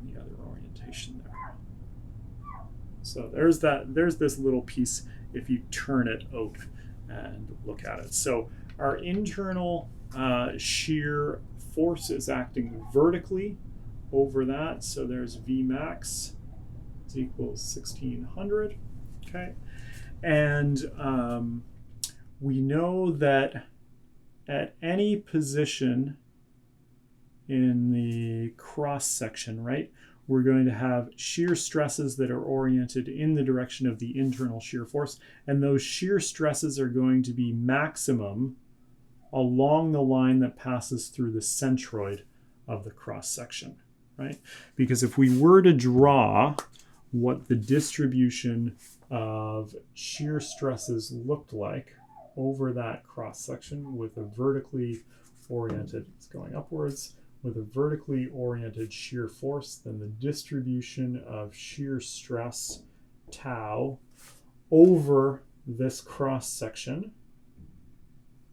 in the other orientation there. So there's this little piece if you turn it out and look at it. So our internal shear force is acting vertically over that. So there's V max is equals 1600. Okay. And we know that at any position in the cross section, right, we're going to have shear stresses that are oriented in the direction of the internal shear force, and those shear stresses are going to be maximum along the line that passes through the centroid of the cross section, right? Because if we were to draw what the distribution of shear stresses looked like over that cross section with a vertically oriented, it's going upwards, with a vertically oriented shear force, then the distribution of shear stress tau over this cross section,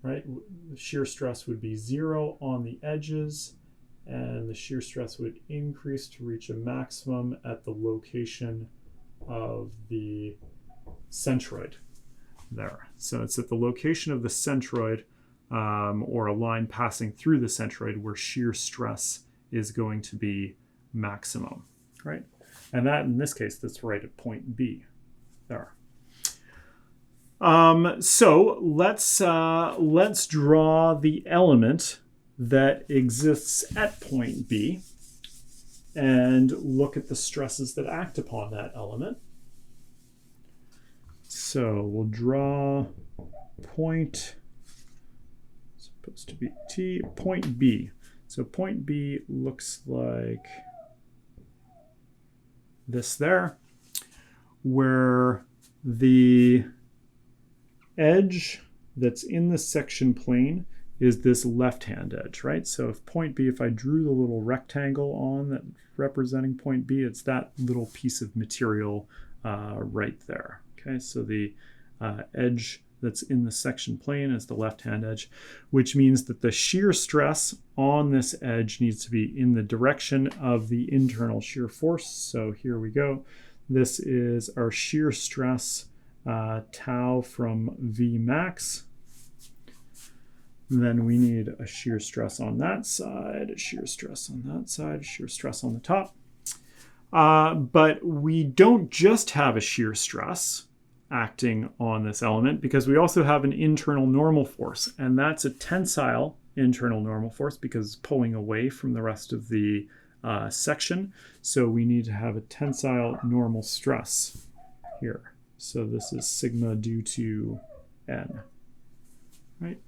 right? The shear stress would be 0 on the edges, and the shear stress would increase to reach a maximum at the location of the centroid there. So it's at the location of the centroid, or a line passing through the centroid, where shear stress is going to be maximum, right? And that, in this case, that's right at point B there. So let's draw the element that exists at point B and look at the stresses that act upon that element. So we'll draw point, supposed to be T, point B. So point B looks like this there, where the edge that's in the section plane is this left-hand edge, right? So if point B, if I drew the little rectangle on that representing point B, it's that little piece of material right there. Okay, so the edge that's in the section plane is the left-hand edge, which means that the shear stress on this edge needs to be in the direction of the internal shear force. So here we go. This is our shear stress tau from V max. Then we need a shear stress on that side, a shear stress on that side, a shear stress on the top. But we don't just have a shear stress acting on this element, because we also have an internal normal force, and that's a tensile internal normal force because it's pulling away from the rest of the section. So we need to have a tensile normal stress here. So this is sigma due to n, right?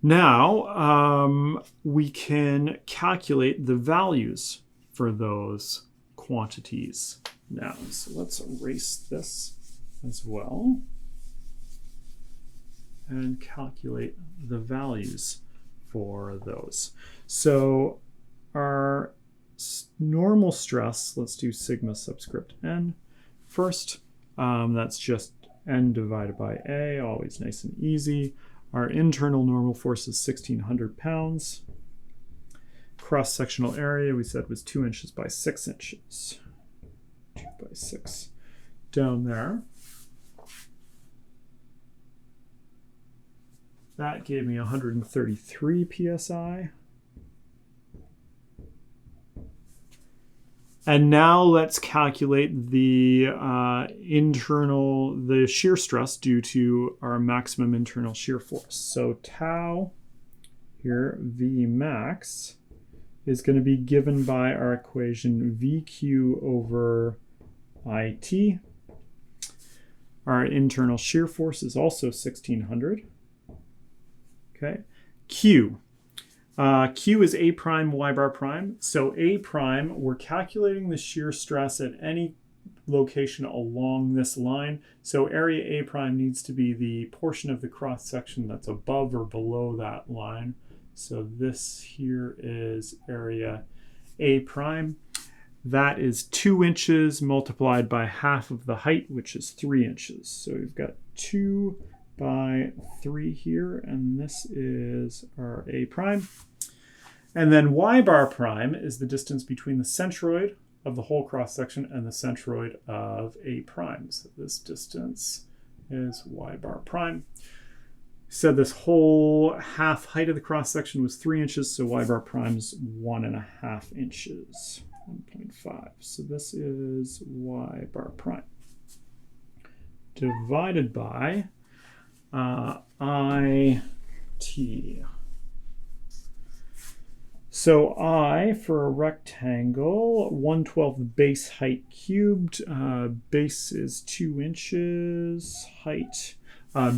Now we can calculate the values for those quantities now. So let's erase this as well and calculate the values for those. So our normal stress, let's do sigma subscript n first. That's just n divided by a, always nice and easy. Our internal normal force is 1,600 pounds. Cross-sectional area we said was 2 inches by 6 inches. 2 by 6 down there. That gave me 133 psi. And now let's calculate the the shear stress due to our maximum internal shear force. So tau here, V max, is going to be given by our equation VQ over IT. Our internal shear force is also 1,600. Okay, Q. Q is A prime, Y bar prime. So A prime, we're calculating the shear stress at any location along this line. So area A prime needs to be the portion of the cross section that's above or below that line. So this here is area A prime. That is 2 inches multiplied by half of the height, which is 3 inches. So we've got 2 by 3 here, and this is our A prime. And then Y bar prime is the distance between the centroid of the whole cross section and the centroid of A prime. So this distance is Y bar prime. Said this whole half height of the cross section was 3 inches, so Y bar prime is 1.5 inches, 1.5. So this is Y bar prime divided by IT. So I, for a rectangle, 1/12 base height cubed. Base is 2 inches. Height.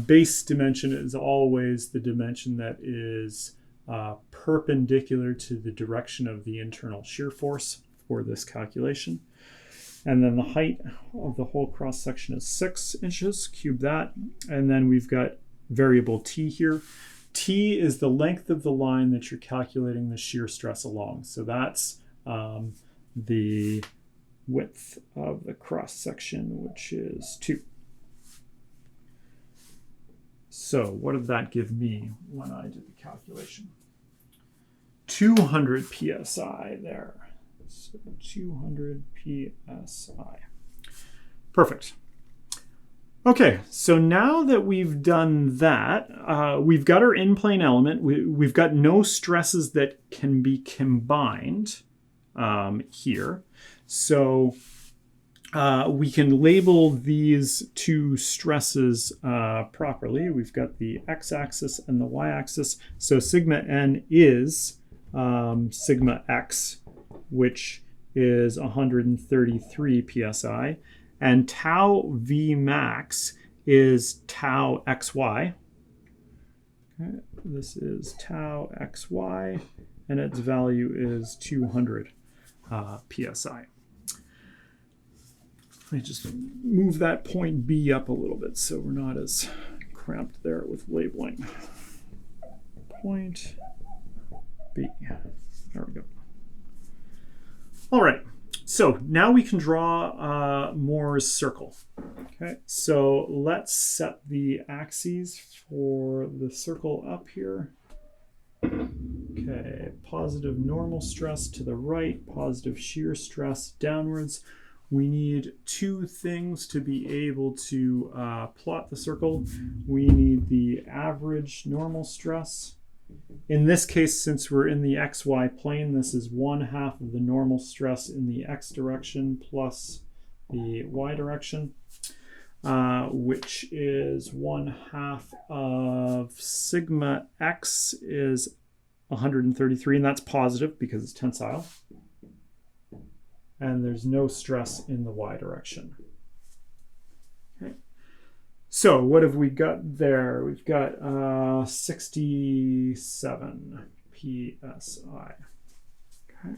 Base dimension is always the dimension that is perpendicular to the direction of the internal shear force for this calculation. And then the height of the whole cross section is 6 inches. Cube that. And then we've got variable t here. T is the length of the line that you're calculating the shear stress along. So that's the width of the cross section, which is 2. So what did that give me when I did the calculation? 200 psi there. So 200 psi. Perfect. Okay, so now that we've done that, we've got our in-plane element. We've got no stresses that can be combined here. So we can label these two stresses properly. We've got the x-axis and the y-axis. So sigma n is sigma x, which is 133 psi. And tau v max is tau xy. Okay, this is tau xy, and its value is 200 psi. Let me just move that point B up a little bit so we're not as cramped there with labeling. Point B. There we go. All right. So now we can draw Mohr's circle. Okay, so let's set the axes for the circle up here. Okay, positive normal stress to the right, positive shear stress downwards. We need two things to be able to plot the circle. We need the average normal stress. In this case, since we're in the xy plane, this is 1/2 of the normal stress in the x direction plus the y direction, which is 1/2 of sigma x is 133, and that's positive because it's tensile. And there's no stress in the y direction. Okay. So what have we got there? We've got 67 psi. Okay.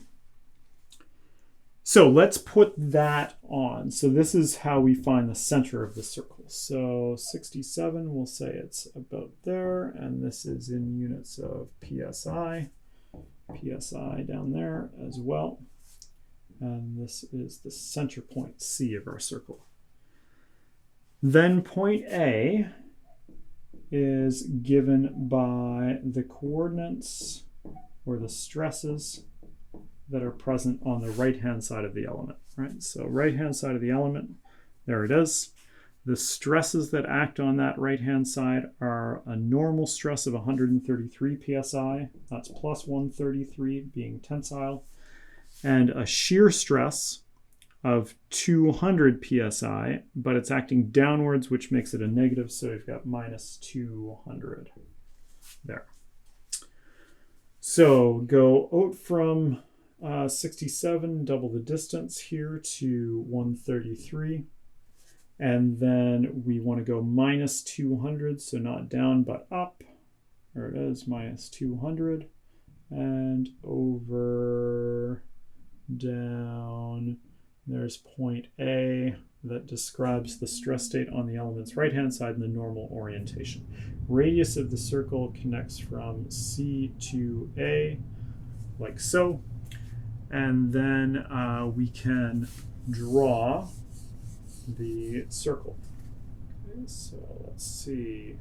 So let's put that on. So this is how we find the center of the circle. So 67, we'll say it's about there, and this is in units of psi. Psi down there as well. And this is the center point C of our circle. Then point A is given by the coordinates or the stresses that are present on the right-hand side of the element, right? So right-hand side of the element, there it is. The stresses that act on that right-hand side are a normal stress of 133 psi, that's plus 133 being tensile, and a shear stress of 200 psi, but it's acting downwards, which makes it a negative, so we've got minus 200 there. So go out from 67, double the distance here to 133, and then we want to go minus 200, so not down but up. There it is, minus 200, and over down. There's point A that describes the stress state on the element's right-hand side in the normal orientation. Radius of the circle connects from C to A, like so. And then we can draw the circle. Okay, so let's see.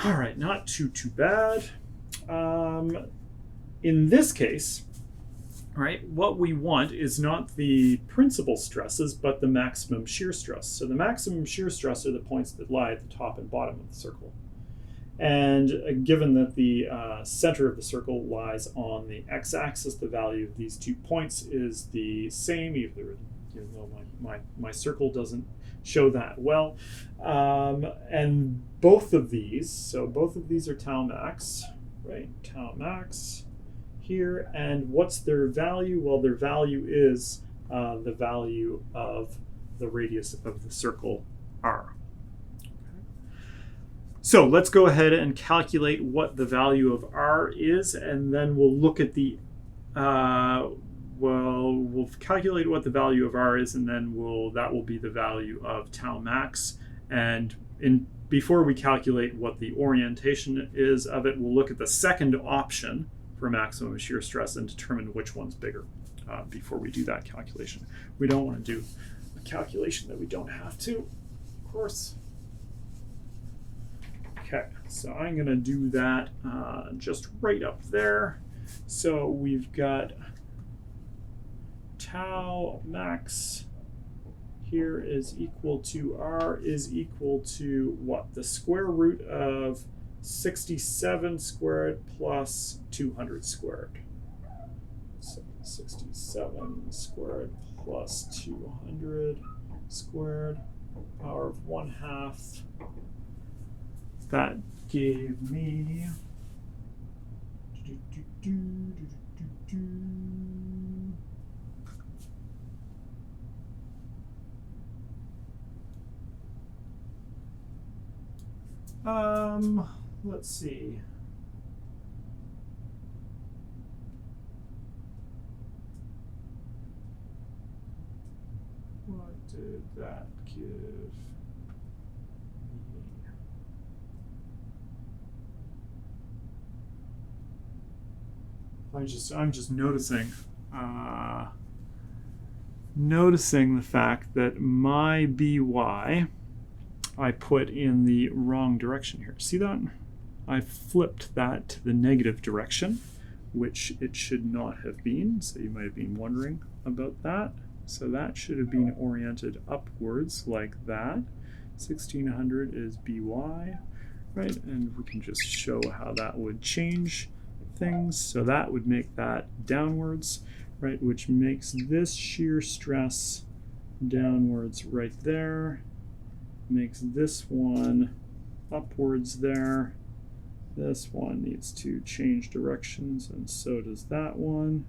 All right, not too bad. In this case, right, what we want is not the principal stresses, but the maximum shear stress. So the maximum shear stress are the points that lie at the top and bottom of the circle. And given that the center of the circle lies on the x-axis, the value of these 2 points is the same, even though my circle doesn't show that well. And both of these are tau max, right? Tau max here. And what's their value? Well, their value is the value of the radius of the circle r. So let's go ahead and calculate what the value of r is, and then we'll look at the, we'll calculate what the value of r is, and then that will be the value of tau max. And before we calculate what the orientation is of it, we'll look at the second option for maximum shear stress and determine which one's bigger before we do that calculation. We don't want to do a calculation that we don't have to, of course. Okay, so I'm going to do that just right up there. So we've got tau max here is equal to R is equal to what? The square root of 67 squared plus 200 squared. So 67 squared plus 200 squared, power of 1/2. That gave me let's see. What did that give me? I'm just noticing the fact that my by I put in the wrong direction here. See that? I flipped that to the negative direction, which it should not have been. So you might have been wondering about that. So that should have been oriented upwards like that. 1600 is by, right? And we can just show how that would change things. So that would make that downwards, right? Which makes this shear stress downwards right there. Makes this one upwards there. This one needs to change directions, and so does that one.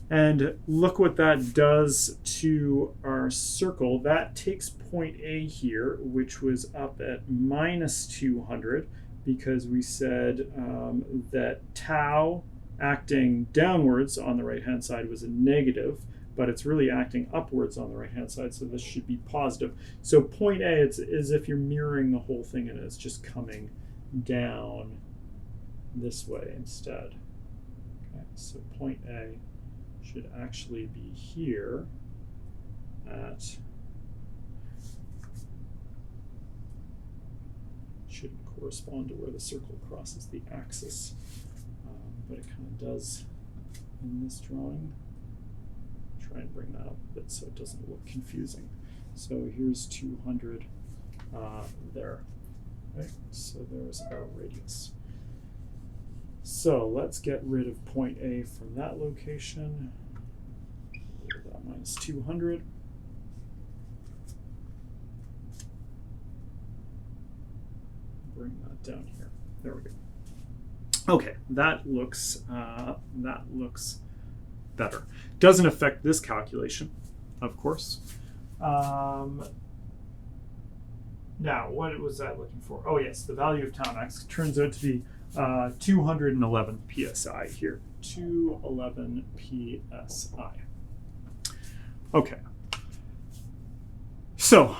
And look what that does to our circle. That takes point A here, which was up at minus 200, because we said that tau acting downwards on the right-hand side was a negative, but it's really acting upwards on the right-hand side, so this should be positive. So point A, it's as if you're mirroring the whole thing, and it's just coming down this way instead. Okay, so point A should actually be here at, shouldn't correspond to where the circle crosses the axis, but it kind of does in this drawing. Try and bring that up a bit so it doesn't look confusing. So here's 200 there, right? So there's our radius. So let's get rid of point A from that location. That minus 200. Bring that down here. There we go. Okay, that looks better. Doesn't affect this calculation, of course. Now, what was I looking for? Oh yes, the value of tau max turns out to be 211 psi here. 211 psi. Okay. So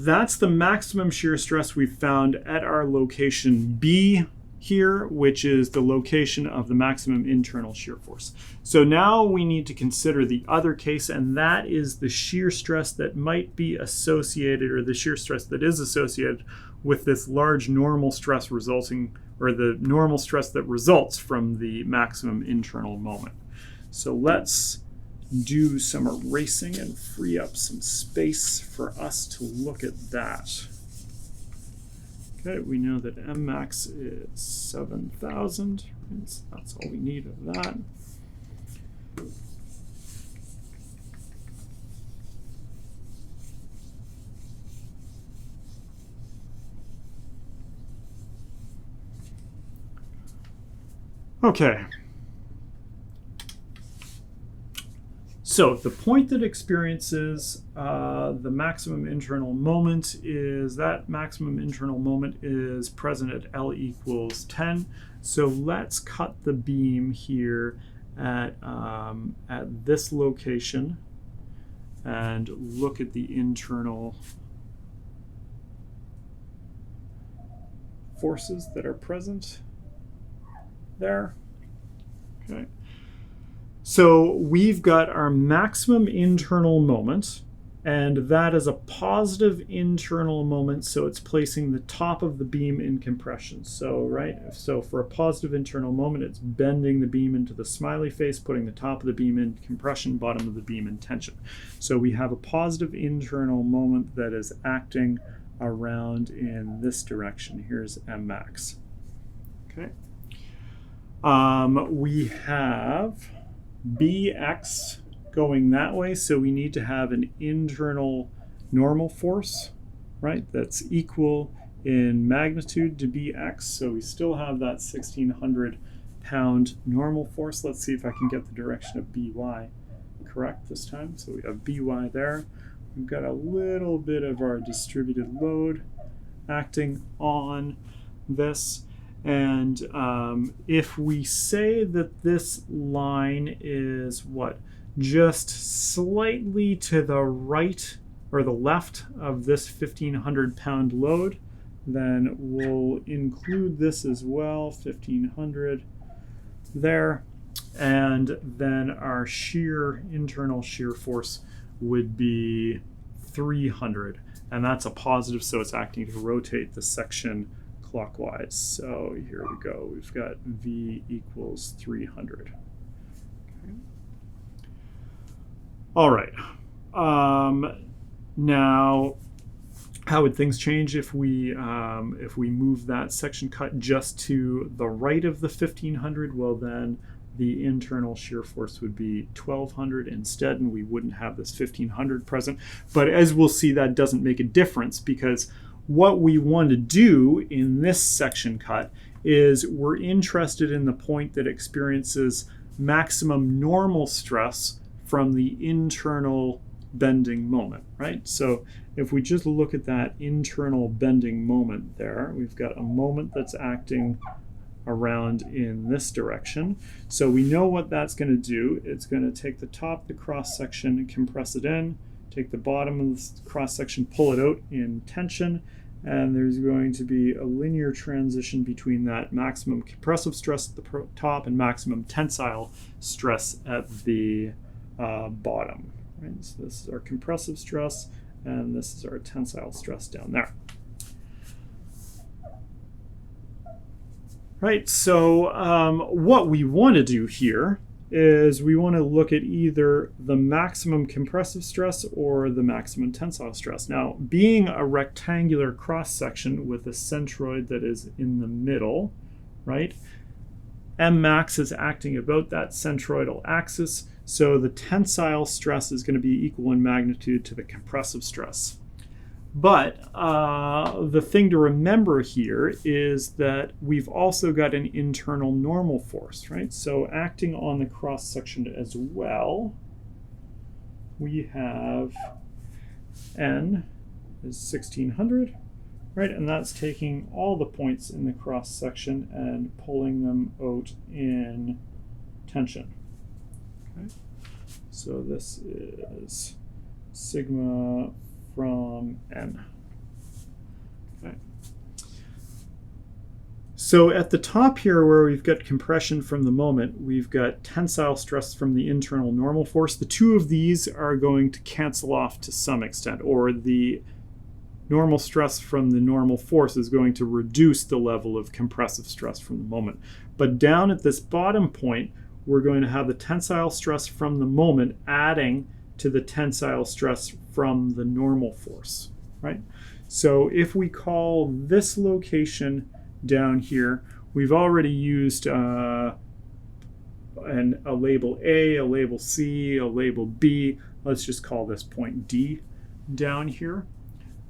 that's the maximum shear stress we've found at our location B here, which is the location of the maximum internal shear force. So now we need to consider the other case, and that is the shear stress that might be associated, or the shear stress that is associated with this large normal stress resulting, or the normal stress that results from the maximum internal moment. So let's do some erasing and free up some space for us to look at that. Okay, we know that M max is 7,000. That's all we need of that. Okay. So the point that experiences the maximum internal moment is that maximum internal moment is present at L equals 10. So let's cut the beam here at this location and look at the internal forces that are present there. Okay. So we've got our maximum internal moment, And that is a positive internal moment, so it's placing the top of the beam in compression. So, so for a positive internal moment, it's bending the beam into the smiley face, putting the top of the beam in compression, bottom of the beam in tension. So we have a positive internal moment that is acting around in this direction. Here's M max. Okay. We have Bx going that way, so we need to have an internal normal force, right? That's equal in magnitude to Bx, so we still have that 1,600 pound normal force. Let's see if I can get the direction of By correct this time. So we have By there. We've got a little bit of our distributed load acting on this. And if we say that this line is what? Just slightly to the right or the left of this 1,500 pound load, then we'll include this as well, 1,500 there. And then our internal shear force would be 300. And that's a positive, so it's acting to rotate the section clockwise. So here we go. We've got V equals 300. Okay. All right. Now, how would things change if we move that section cut just to the right of the 1,500? Well, then the internal shear force would be 1,200 instead, and we wouldn't have this 1,500 present. But as we'll see, that doesn't make a difference, because what we want to do in this section cut is we're interested in the point that experiences maximum normal stress from the internal bending moment, right? So if we just look at that internal bending moment there, we've got a moment that's acting around in this direction. So we know what that's going to do. It's going to take the top of the cross section and compress it in, take the bottom of the cross section, pull it out in tension, and there's going to be a linear transition between that maximum compressive stress at the top and maximum tensile stress at the bottom. Right? So this is our compressive stress, and this is our tensile stress down there. Right, so what we want to do here is we want to look at either the maximum compressive stress or the maximum tensile stress. Now, being a rectangular cross-section with a centroid that is in the middle, right, M max is acting about that centroidal axis, so the tensile stress is going to be equal in magnitude to the compressive stress. But the thing to remember here is that we've also got an internal normal force, right? So acting on the cross section as well, we have N is 1,600, right? And that's taking all the points in the cross section and pulling them out in tension. Okay. So this is sigma from N. Okay. So at the top here, where we've got compression from the moment, we've got tensile stress from the internal normal force. The two of these are going to cancel off to some extent, or the normal stress from the normal force is going to reduce the level of compressive stress from the moment. But down at this bottom point, we're going to have the tensile stress from the moment adding to the tensile stress from the normal force, right? So if we call this location down here, we've already used a label A, a label C, a label B. Let's just call this point D down here.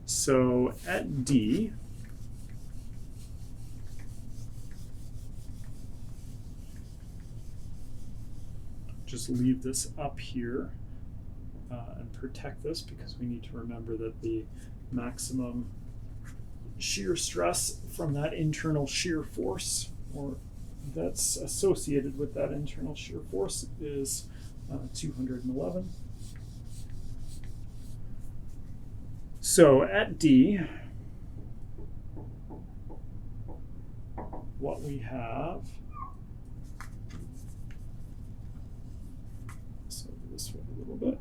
So at D, just leave this up here and protect this, because we need to remember that the maximum shear stress from that internal shear force, or that's associated with that internal shear force, is 211. So at D, what we have, so this way a little bit,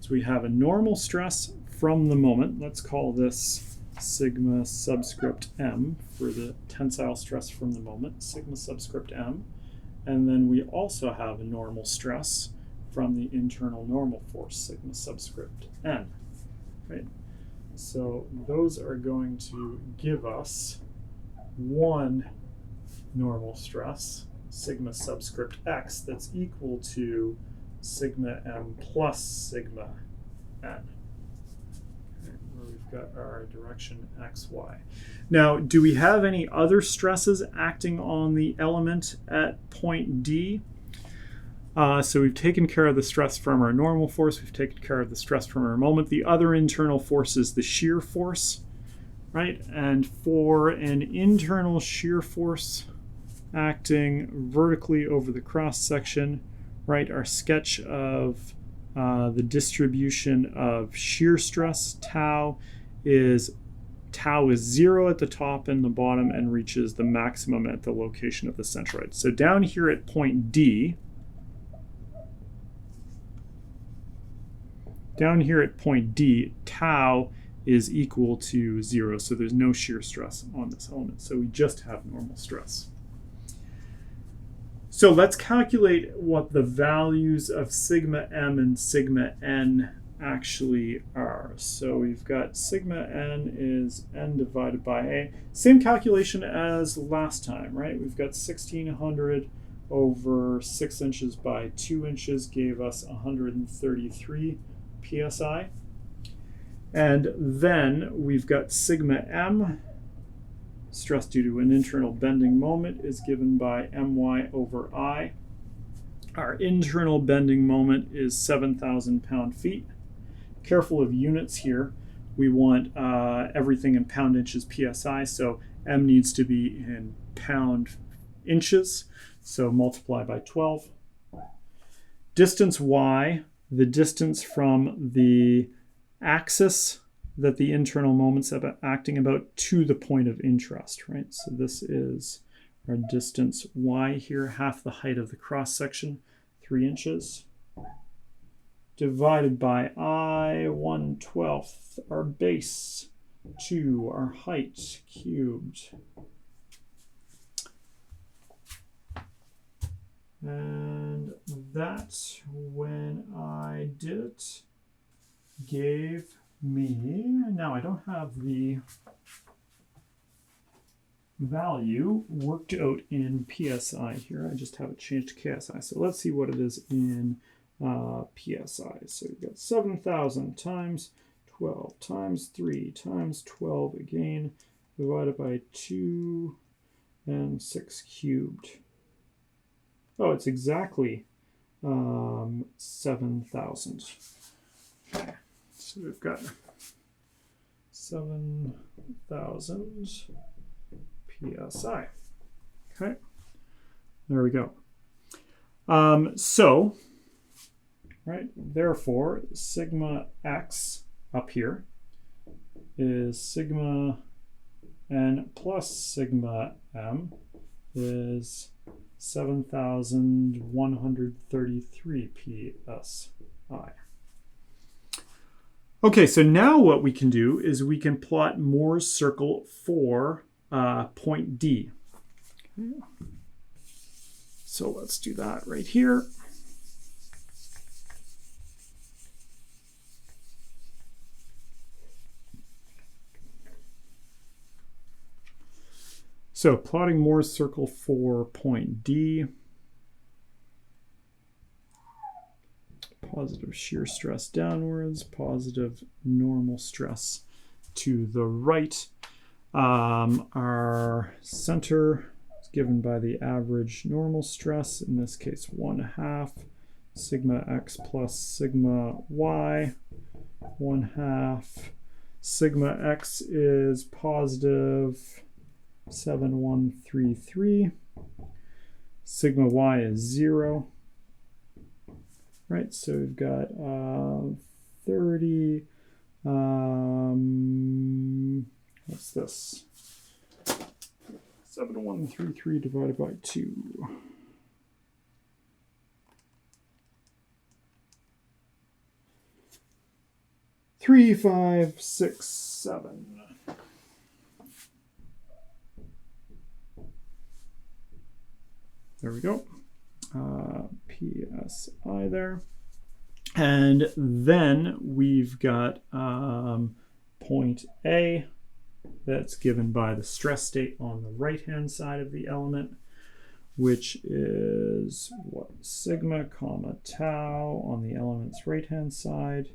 So we have a normal stress from the moment. Let's call this sigma subscript m for the tensile stress from the moment, sigma subscript m. And then we also have a normal stress from the internal normal force, sigma subscript n, right? So those are going to give us one normal stress, sigma subscript x, that's equal to sigma m plus sigma n. Okay, where we've got our direction x, y. Now, do we have any other stresses acting on the element at point D? So we've taken care of the stress from our normal force. We've taken care of the stress from our moment. The other internal force is the shear force, right? And for an internal shear force acting vertically over the cross section, right, our sketch of the distribution of shear stress, tau is 0 at the top and the bottom and reaches the maximum at the location of the centroid. So down here at point D, tau is equal to 0, so there's no shear stress on this element. So we just have normal stress. So let's calculate what the values of sigma m and sigma n actually are. So we've got sigma n is n divided by a. Same calculation as last time, right? We've got 1600 over 6 inches by 2 inches gave us 133 psi. And then we've got sigma m, stress due to an internal bending moment, is given by my over I. Our internal bending moment is 7,000 pound-feet. Careful of units here. We want everything in pound inches psi, so m needs to be in pound inches, so multiply by 12. Distance y, the distance from the axis that the internal moment's acting about to the point of interest, right? So this is our distance y here, half the height of the cross section, 3 inches, divided by I, 1/12, our base, 2, our height, cubed. And that, when I did it, gave me, now I don't have the value worked out in PSI here. I just have it changed to KSI. So let's see what it is in PSI. So we've got 7,000 times 12 times 3 times 12 again, divided by 2 and 6 cubed. Oh, it's exactly 7,000. Okay, so we've got 7,000 PSI. Okay, there we go. So, right, therefore, sigma x up here is sigma n plus sigma m is 7,133 psi. Okay, so now what we can do is we can plot Mohr's circle for point D. Okay. So let's do that right here. So plotting Mohr's circle for point D. Positive shear stress downwards, positive normal stress to the right. Our center is given by the average normal stress, in this case 1/2 sigma x plus sigma y, 1/2. Sigma x is positive 7,133. Sigma y is 0. Right, so we've got 30, what's this? 7,133 divided by 2. 3, 5, 6, 7. There we go. PSI there. And then we've got point A that's given by the stress state on the right-hand side of the element, which is what? Sigma comma tau on the element's right-hand side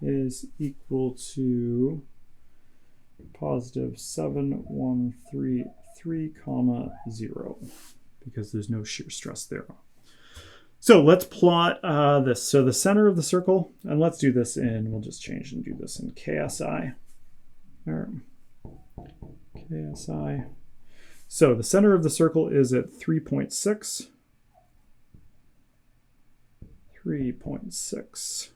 is equal to positive 7133 comma 0, because there's no shear stress there. So let's plot this. So the center of the circle, and let's do this in, we'll just change and do this in KSI. There. KSI. So the center of the circle is at 3.6. 3.6.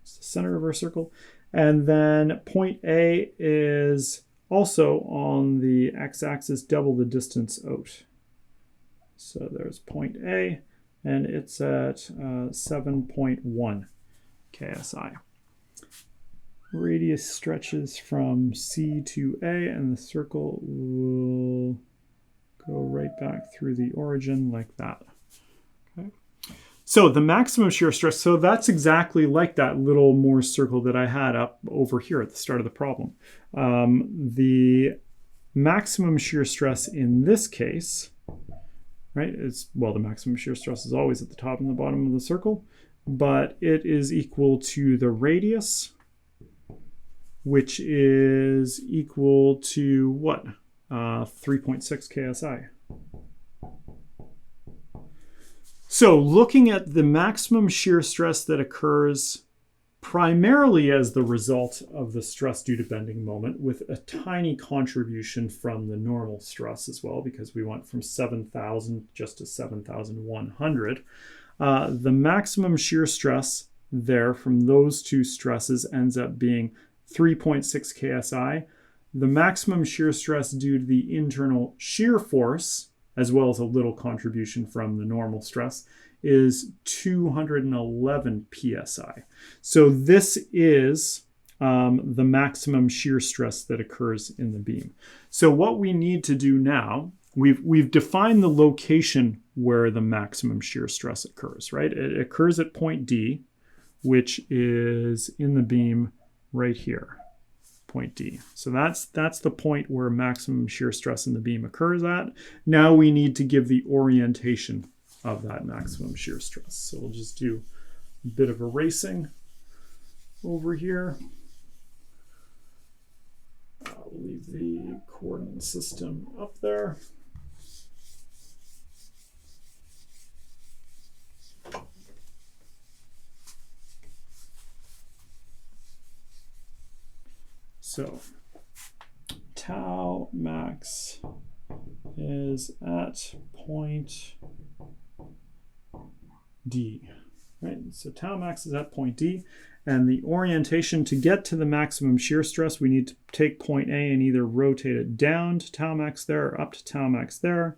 It's the center of our circle. And then point A is also on the x-axis, double the distance out. So there's point A, and it's at 7.1 KSI. Radius stretches from C to A, and the circle will go right back through the origin like that. Okay. So the maximum shear stress, so that's exactly like that little Mohr circle that I had up over here at the start of the problem. The maximum shear stress in this case, right, is, well, the maximum shear stress is always at the top and the bottom of the circle, but it is equal to the radius, which is equal to what? 3.6 KSI. So looking at the maximum shear stress that occurs primarily as the result of the stress due to bending moment, with a tiny contribution from the normal stress as well, because we went from 7,000 just to 7,100. The maximum shear stress there from those two stresses ends up being 3.6 KSI. The maximum shear stress due to the internal shear force, as well as a little contribution from the normal stress, is 211 PSI. So this is the maximum shear stress that occurs in the beam. So what we need to do now, we've defined the location where the maximum shear stress occurs, right? It occurs at point D, which is in the beam right here, point D. So that's the point where maximum shear stress in the beam occurs at. Now we need to give the orientation of that maximum shear stress. So we'll just do a bit of erasing over here. I'll leave the coordinate system up there. So tau max is at point D, right? So tau max is at point D, and the orientation to get to the maximum shear stress, we need to take point A and either rotate it down to tau max there or up to tau max there.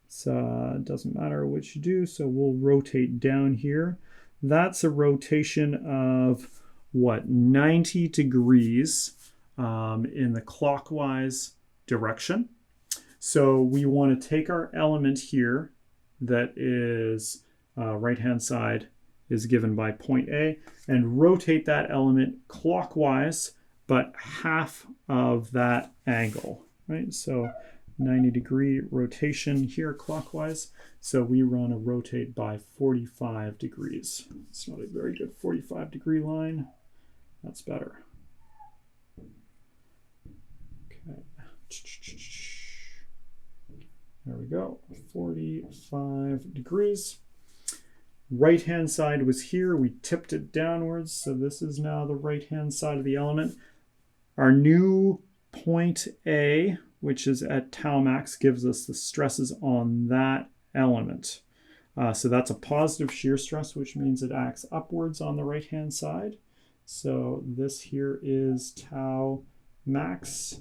So it doesn't matter which you do, so we'll rotate down here. That's a rotation of what, 90 degrees in the clockwise direction. So we want to take our element here that is right-hand side is given by point A and rotate that element clockwise, but half of that angle, right? So 90-degree rotation here clockwise. So we run a rotate by 45 degrees. It's not a very good 45-degree line. That's better. Okay. There we go, 45 degrees. Right-hand side was here. We tipped it downwards, so this is now the right-hand side of the element. Our new point A, which is at tau max, gives us the stresses on that element. So that's a positive shear stress, which means it acts upwards on the right-hand side. So this here is tau max,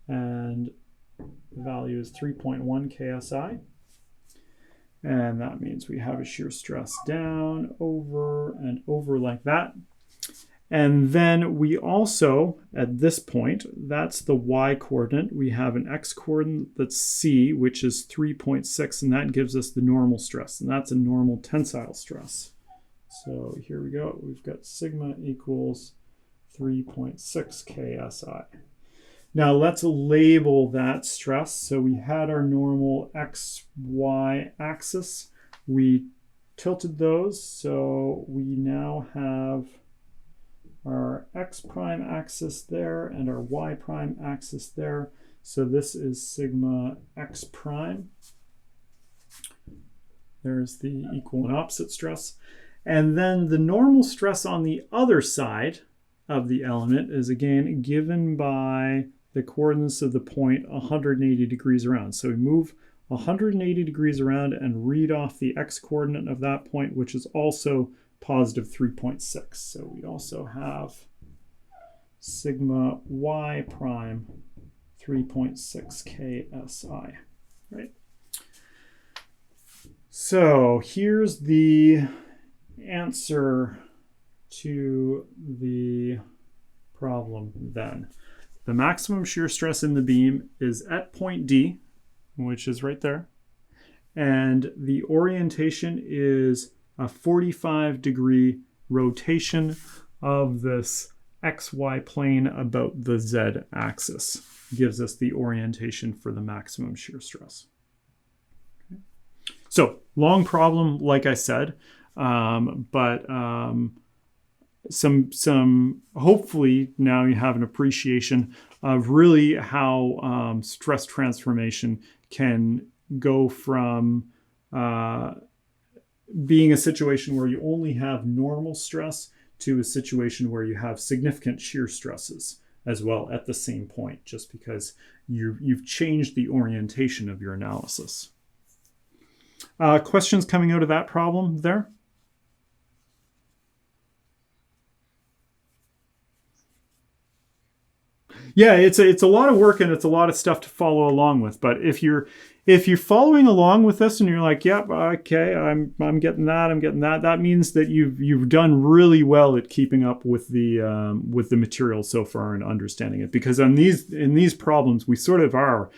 and the value is 3.1 KSI. And that means we have a shear stress down, over, and over like that. And then we also, at this point, that's the y coordinate. We have an x coordinate that's c, which is 3.6, and that gives us the normal stress. And that's a normal tensile stress. So here we go. We've got sigma equals 3.6 KSI. Now let's label that stress. So we had our normal XY axis. We tilted those. So we now have our X prime axis there and our Y prime axis there. So this is sigma X prime. There's the equal and opposite stress. And then the normal stress on the other side of the element is again given by the coordinates of the point 180 degrees around. So we move 180 degrees around and read off the x coordinate of that point, which is also positive 3.6. So we also have sigma y prime 3.6 KSI, right? So here's the answer to the problem then. The maximum shear stress in the beam is at point D, which is right there. And the orientation is a 45-degree rotation of this XY plane about the Z axis. Gives us the orientation for the maximum shear stress. Okay. So, long problem, like I said, but some hopefully now you have an appreciation of really how stress transformation can go from being a situation where you only have normal stress to a situation where you have significant shear stresses as well at the same point, just because you've changed the orientation of your analysis. Questions coming out of that problem there? Yeah, it's a lot of work and it's a lot of stuff to follow along with. But if you're following along with this and you're like, yep, okay, I'm getting that, that means that you've done really well at keeping up with the material so far and understanding it. Because in these problems, we sort of are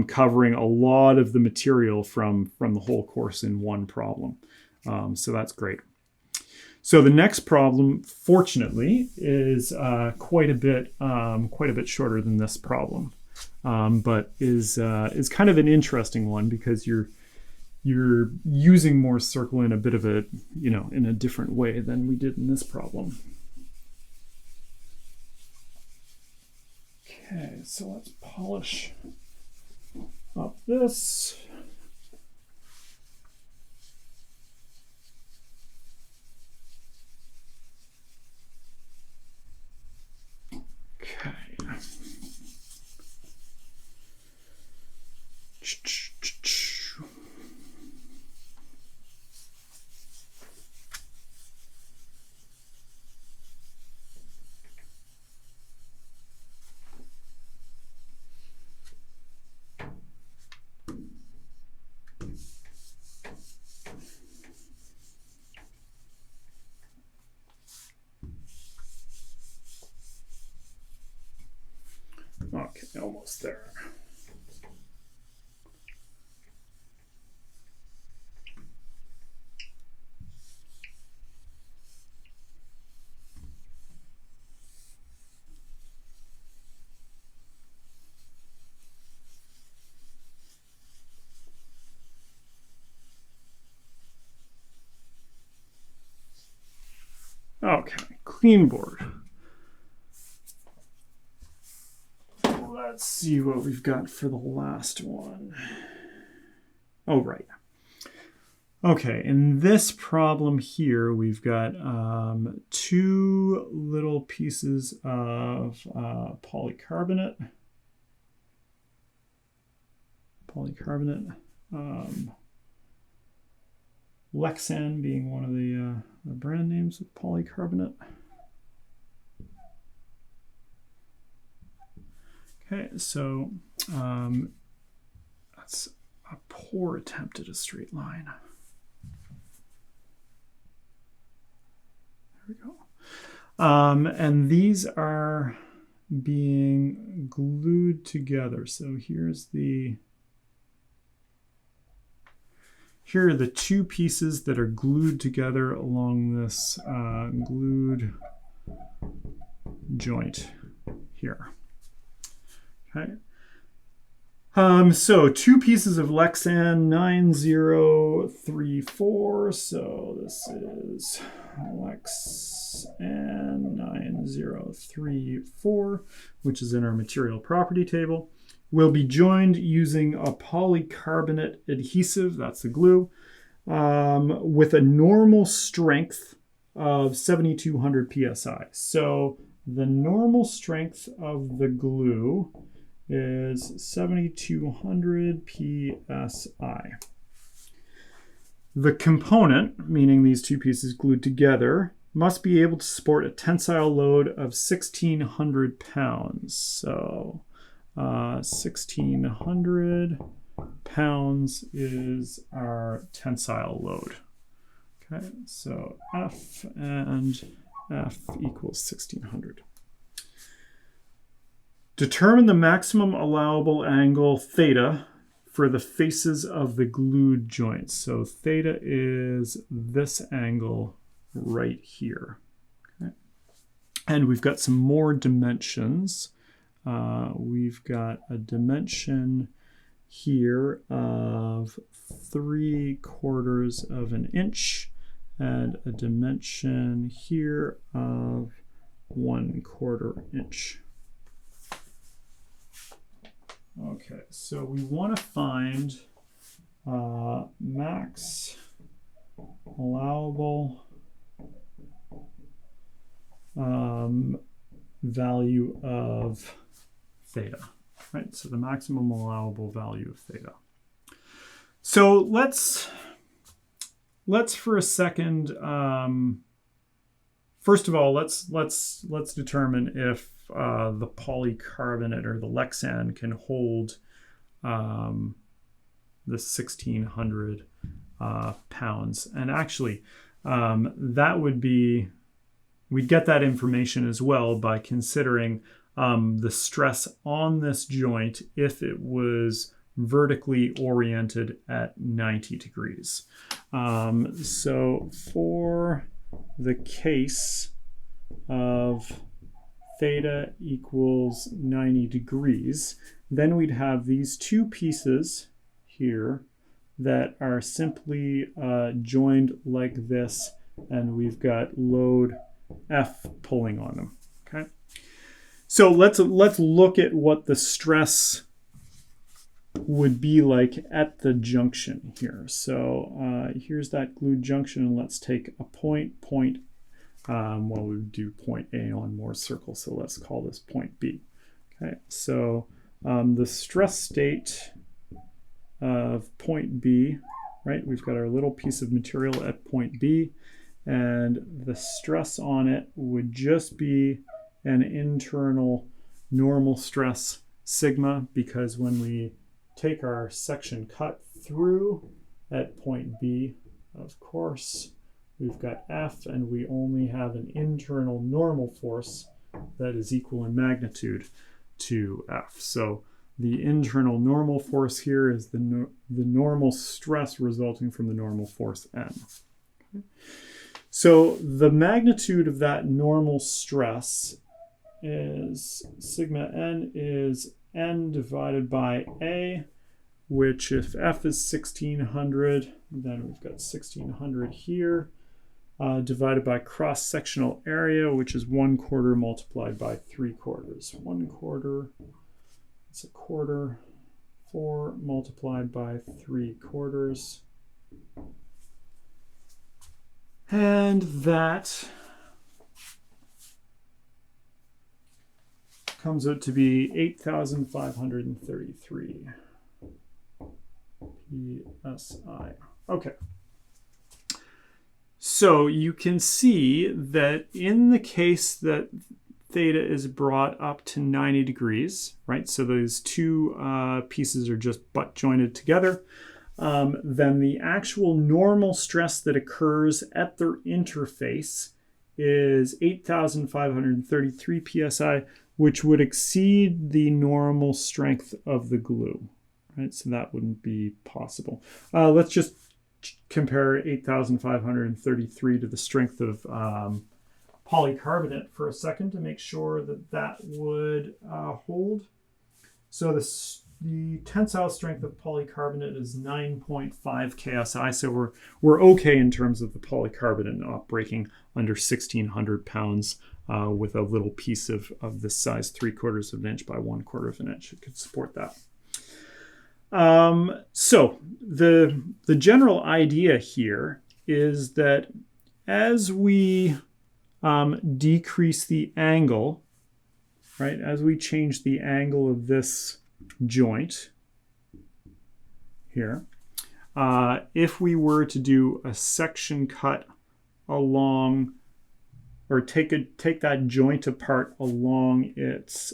covering a lot of the material from the whole course in one problem. So that's great. So the next problem, fortunately, is quite a bit shorter than this problem, but is kind of an interesting one because you're using Mohr's circle in a bit of a in a different way than we did in this problem. Okay, so let's polish up this. Okay. Okay, almost there. Okay, clean board. Let's see what we've got for the last one. Oh, right. Okay, in this problem here, we've got two little pieces of polycarbonate. Lexan being one of the brand names of polycarbonate. Okay, so that's a poor attempt at a straight line. There we go. And these are being glued together. So here are the two pieces that are glued together along this glued joint here. Okay. So two pieces of Lexan 9034. So this is Lexan 9034, which is in our material property table, will be joined using a polycarbonate adhesive, that's the glue, with a normal strength of 7,200 psi. So the normal strength of the glue is 7,200 psi. The component, meaning these two pieces glued together, must be able to support a tensile load of 1,600 pounds. So 1,600 pounds is our tensile load. Okay, so F and F equals 1,600. Determine the maximum allowable angle theta for the faces of the glued joints. So theta is this angle right here. Okay. And we've got some more dimensions. We've got a dimension here of 3/4 of an inch and a dimension here of 1/4 inch. Okay, so we want to find max allowable value of theta, right? So the maximum allowable value of theta. So let's for a second, first of all, let's determine if the polycarbonate or the Lexan can hold the 1,600 pounds. And actually, that would be, we'd get that information as well by considering the stress on this joint if it was vertically oriented at 90 degrees. So for the case of theta equals 90 degrees, then we'd have these two pieces here that are simply joined like this, and we've got load F pulling on them. Okay, so let's look at what the stress would be like at the junction here. So here's that glued junction, and let's take a point. Well, we would do point A on Mohr's circle, so let's call this point B. Okay, so the stress state of point B, right? We've got our little piece of material at point B, and the stress on it would just be an internal normal stress sigma, because when we take our section cut through at point B, of course, we've got F, and we only have an internal normal force that is equal in magnitude to F. So the internal normal force here is the normal stress resulting from the normal force N. Okay. So the magnitude of that normal stress is sigma N is N divided by A, which if F is 1,600, then we've got 1,600 here. Divided by cross-sectional area, which is 1/4 multiplied by 3/4. 1/4, it's a quarter, 4 multiplied by 3/4. And that comes out to be 8,533 psi. Okay. So you can see that in the case that theta is brought up to 90 degrees, right? So those two pieces are just butt jointed together. Then the actual normal stress that occurs at their interface is 8,533 psi, which would exceed the normal strength of the glue, right? So that wouldn't be possible. Let's just compare 8,533 to the strength of polycarbonate for a second to make sure that that would hold. So the tensile strength of polycarbonate is 9.5 ksi. So we're okay in terms of the polycarbonate not breaking under 1,600 pounds with a little piece of this size, 3/4 of an inch by 1/4 of an inch. It could support that. So the general idea here is that as we decrease the angle, right, as we change the angle of this joint here, if we were to do a section cut along, or take that joint apart along its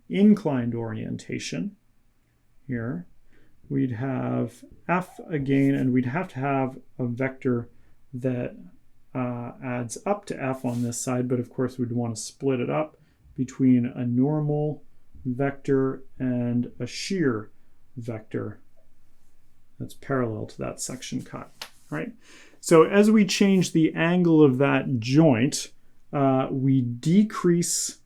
inclined orientation here, we'd have F again, and we'd have to have a vector that adds up to F on this side, but of course we'd want to split it up between a normal vector and a shear vector that's parallel to that section cut, right? So as we change the angle of that joint, we decrease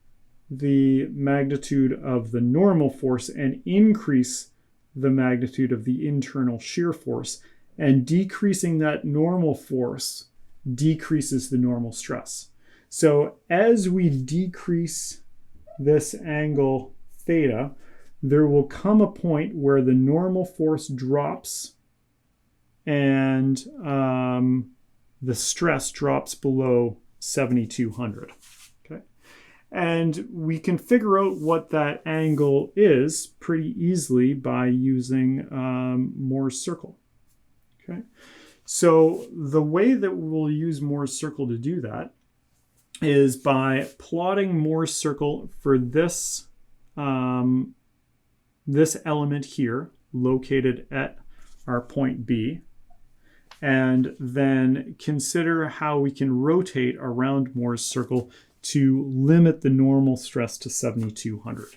the magnitude of the normal force and increase the magnitude of the internal shear force. And decreasing that normal force decreases the normal stress. So as we decrease this angle theta, there will come a point where the normal force drops and the stress drops below 7,200. Okay, and we can figure out what that angle is pretty easily by using Mohr's circle. Okay, so the way that we'll use Mohr's circle to do that is by plotting Mohr's circle for this this element here, located at our point B, and then consider how we can rotate around Mohr's circle to limit the normal stress to 7,200.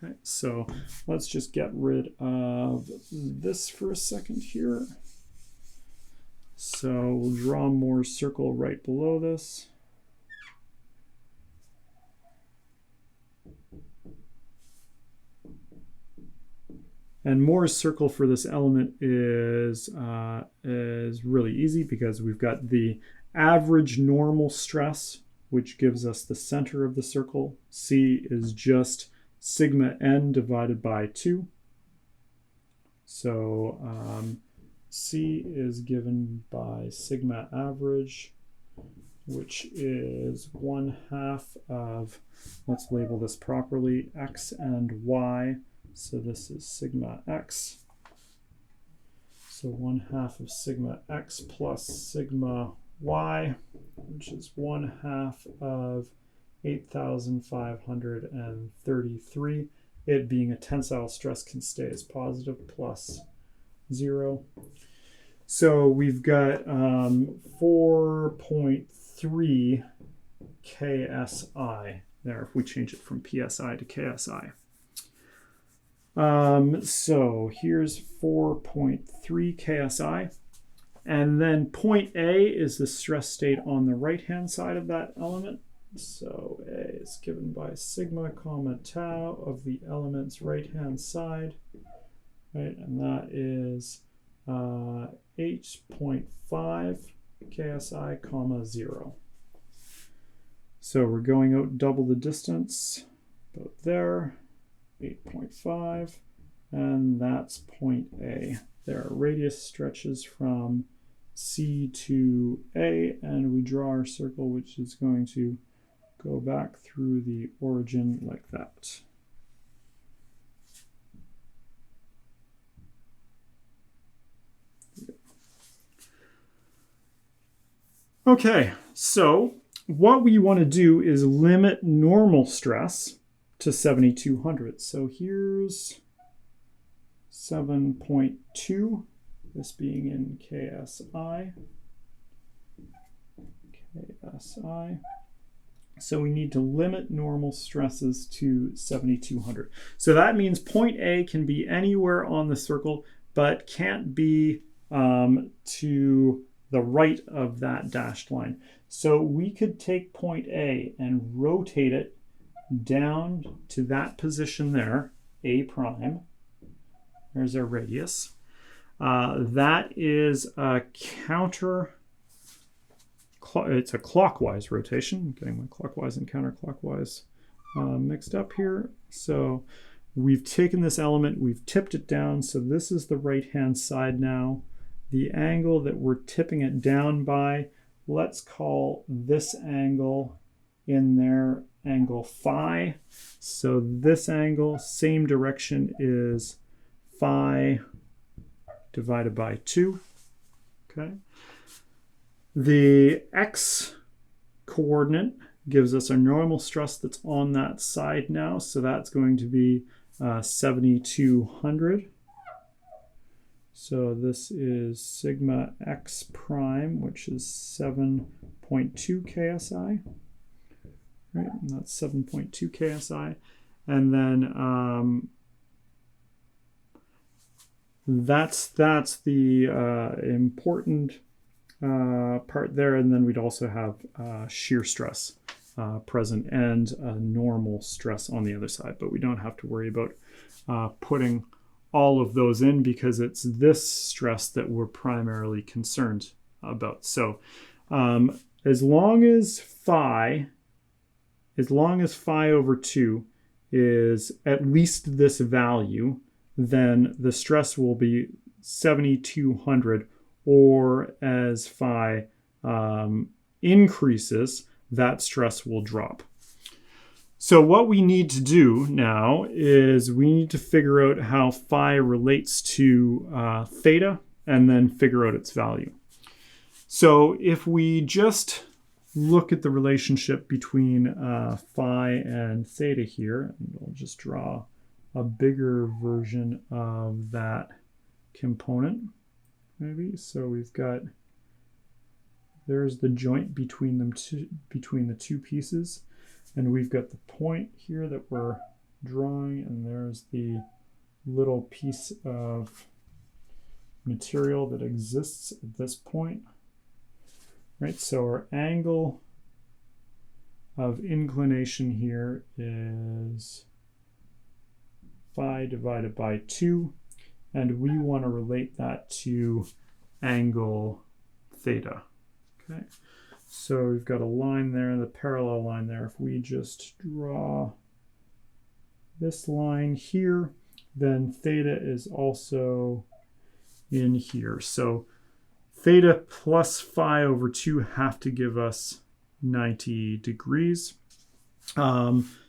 Okay, so let's just get rid of this for a second here. So we'll draw Mohr's circle right below this. And Mohr's circle for this element is really easy because we've got the average normal stress, which gives us the center of the circle. C is just sigma n divided by 2. So C is given by sigma average, which is 1/2 of, let's label this properly, x and y. So this is sigma x. So 1/2 of sigma x plus sigma y, which is 1/2 of 8,533. It being a tensile stress can stay as positive, plus 0. So we've got 4.3 KSI there if we change it from PSI to KSI. So here's 4.3 KSI. And then point A is the stress state on the right-hand side of that element. So A is given by sigma comma tau of the element's right-hand side, right? And that is 8.5 KSI comma 0. So we're going out double the distance, about there, 8.5, and that's point A. Their radius stretches from C to A, and we draw our circle, which is going to go back through the origin like that. Okay, so what we want to do is limit normal stress to 7,200. So here's 7.2, this being in KSI. KSI. So we need to limit normal stresses to 7,200. So that means point A can be anywhere on the circle, but can't be to the right of that dashed line. So we could take point A and rotate it down to that position there, A prime. There's our radius. That is a it's a clockwise rotation. I'm getting my clockwise and counterclockwise mixed up here. So we've taken this element, we've tipped it down. So this is the right-hand side now. The angle that we're tipping it down by, let's call this angle in there angle phi. So this angle, same direction, is phi divided by 2. Okay. The x coordinate gives us a normal stress that's on that side now. So that's going to be 7,200. So this is sigma x prime, which is 7.2 KSI. Right, and that's 7.2 KSI. And then that's the important part there. And then we'd also have shear stress present and normal stress on the other side. But we don't have to worry about putting all of those in because it's this stress that we're primarily concerned about. So as long as phi over 2 is at least this value, then the stress will be 7,200, or as phi increases, that stress will drop. So what we need to do now is we need to figure out how phi relates to theta and then figure out its value. So if we just look at the relationship between phi and theta here, and we'll just draw a bigger version of that component, maybe. So we've got, there's the joint between them between the two pieces, and we've got the point here that we're drawing, and there's the little piece of material that exists at this point. Right, so our angle of inclination here is phi divided by 2, and we want to relate that to angle theta. Okay, so we've got a line there, the parallel line there. If we just draw this line here, then theta is also in here. So theta plus phi over 2 have to give us 90 degrees.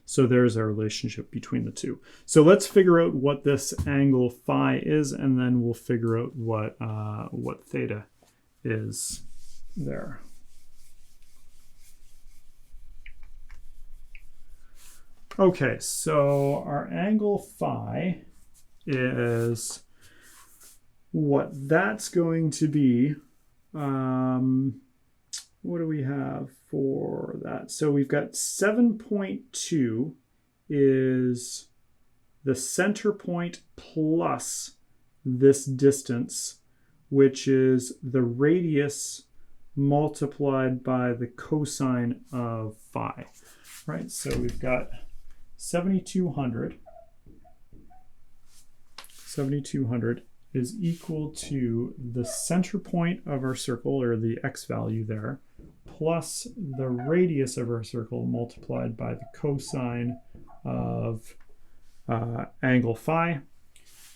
So there's our relationship between the two. So let's figure out what this angle phi is, and then we'll figure out what theta is there. Okay, so our angle phi is what that's going to be. What do we have for that? So we've got 7.2 is the center point plus this distance, which is the radius multiplied by the cosine of phi, right? So we've got 7,200. 7,200 is equal to the center point of our circle, or the x value there, plus the radius of our circle multiplied by the cosine of angle phi.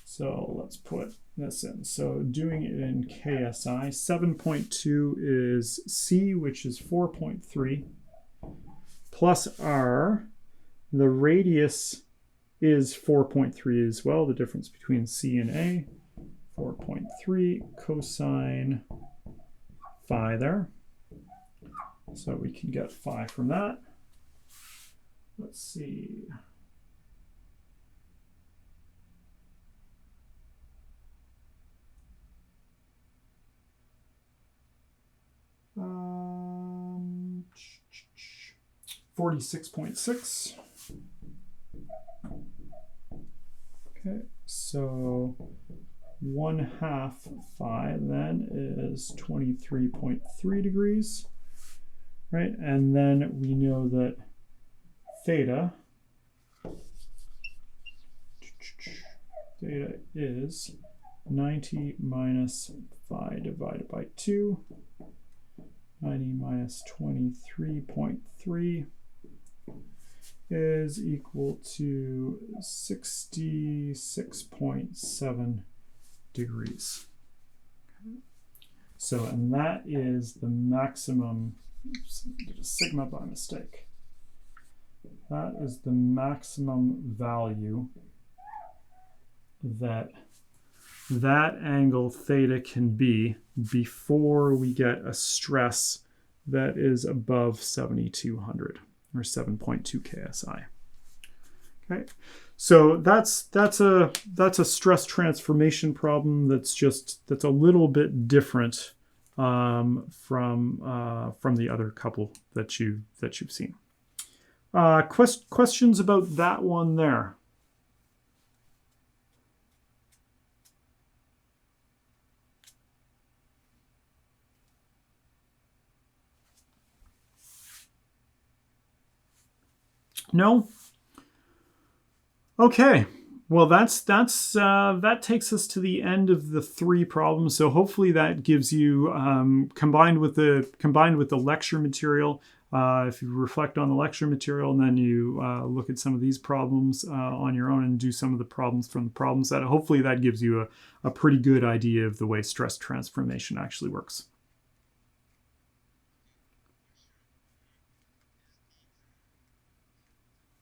So let's put this in. So doing it in KSI, 7.2 is C, which is 4.3, plus R. The radius is 4.3 as well, the difference between C and A. 4.3 cosine phi there. So we can get phi from that. Let's see. 46.6. Okay, so 1/2 phi then is 23.3 degrees, right? And then we know that theta is 90 minus phi divided by 2. 90 minus 23.3 is equal to 66.7 degrees. So, and that is the maximum, oops, I did a sigma by mistake. That is the maximum value that angle theta can be before we get a stress that is above 7,200 or 7.2 KSI. Okay, so that's a stress transformation problem that's a little bit different from the other couple that you've seen. Questions about that one there? No? Okay. Well, that takes us to the end of the 3 problems. So hopefully that gives you, combined with the lecture material, if you reflect on the lecture material and then you look at some of these problems on your own and do some of the problems from the problem set, hopefully that gives you a pretty good idea of the way stress transformation actually works.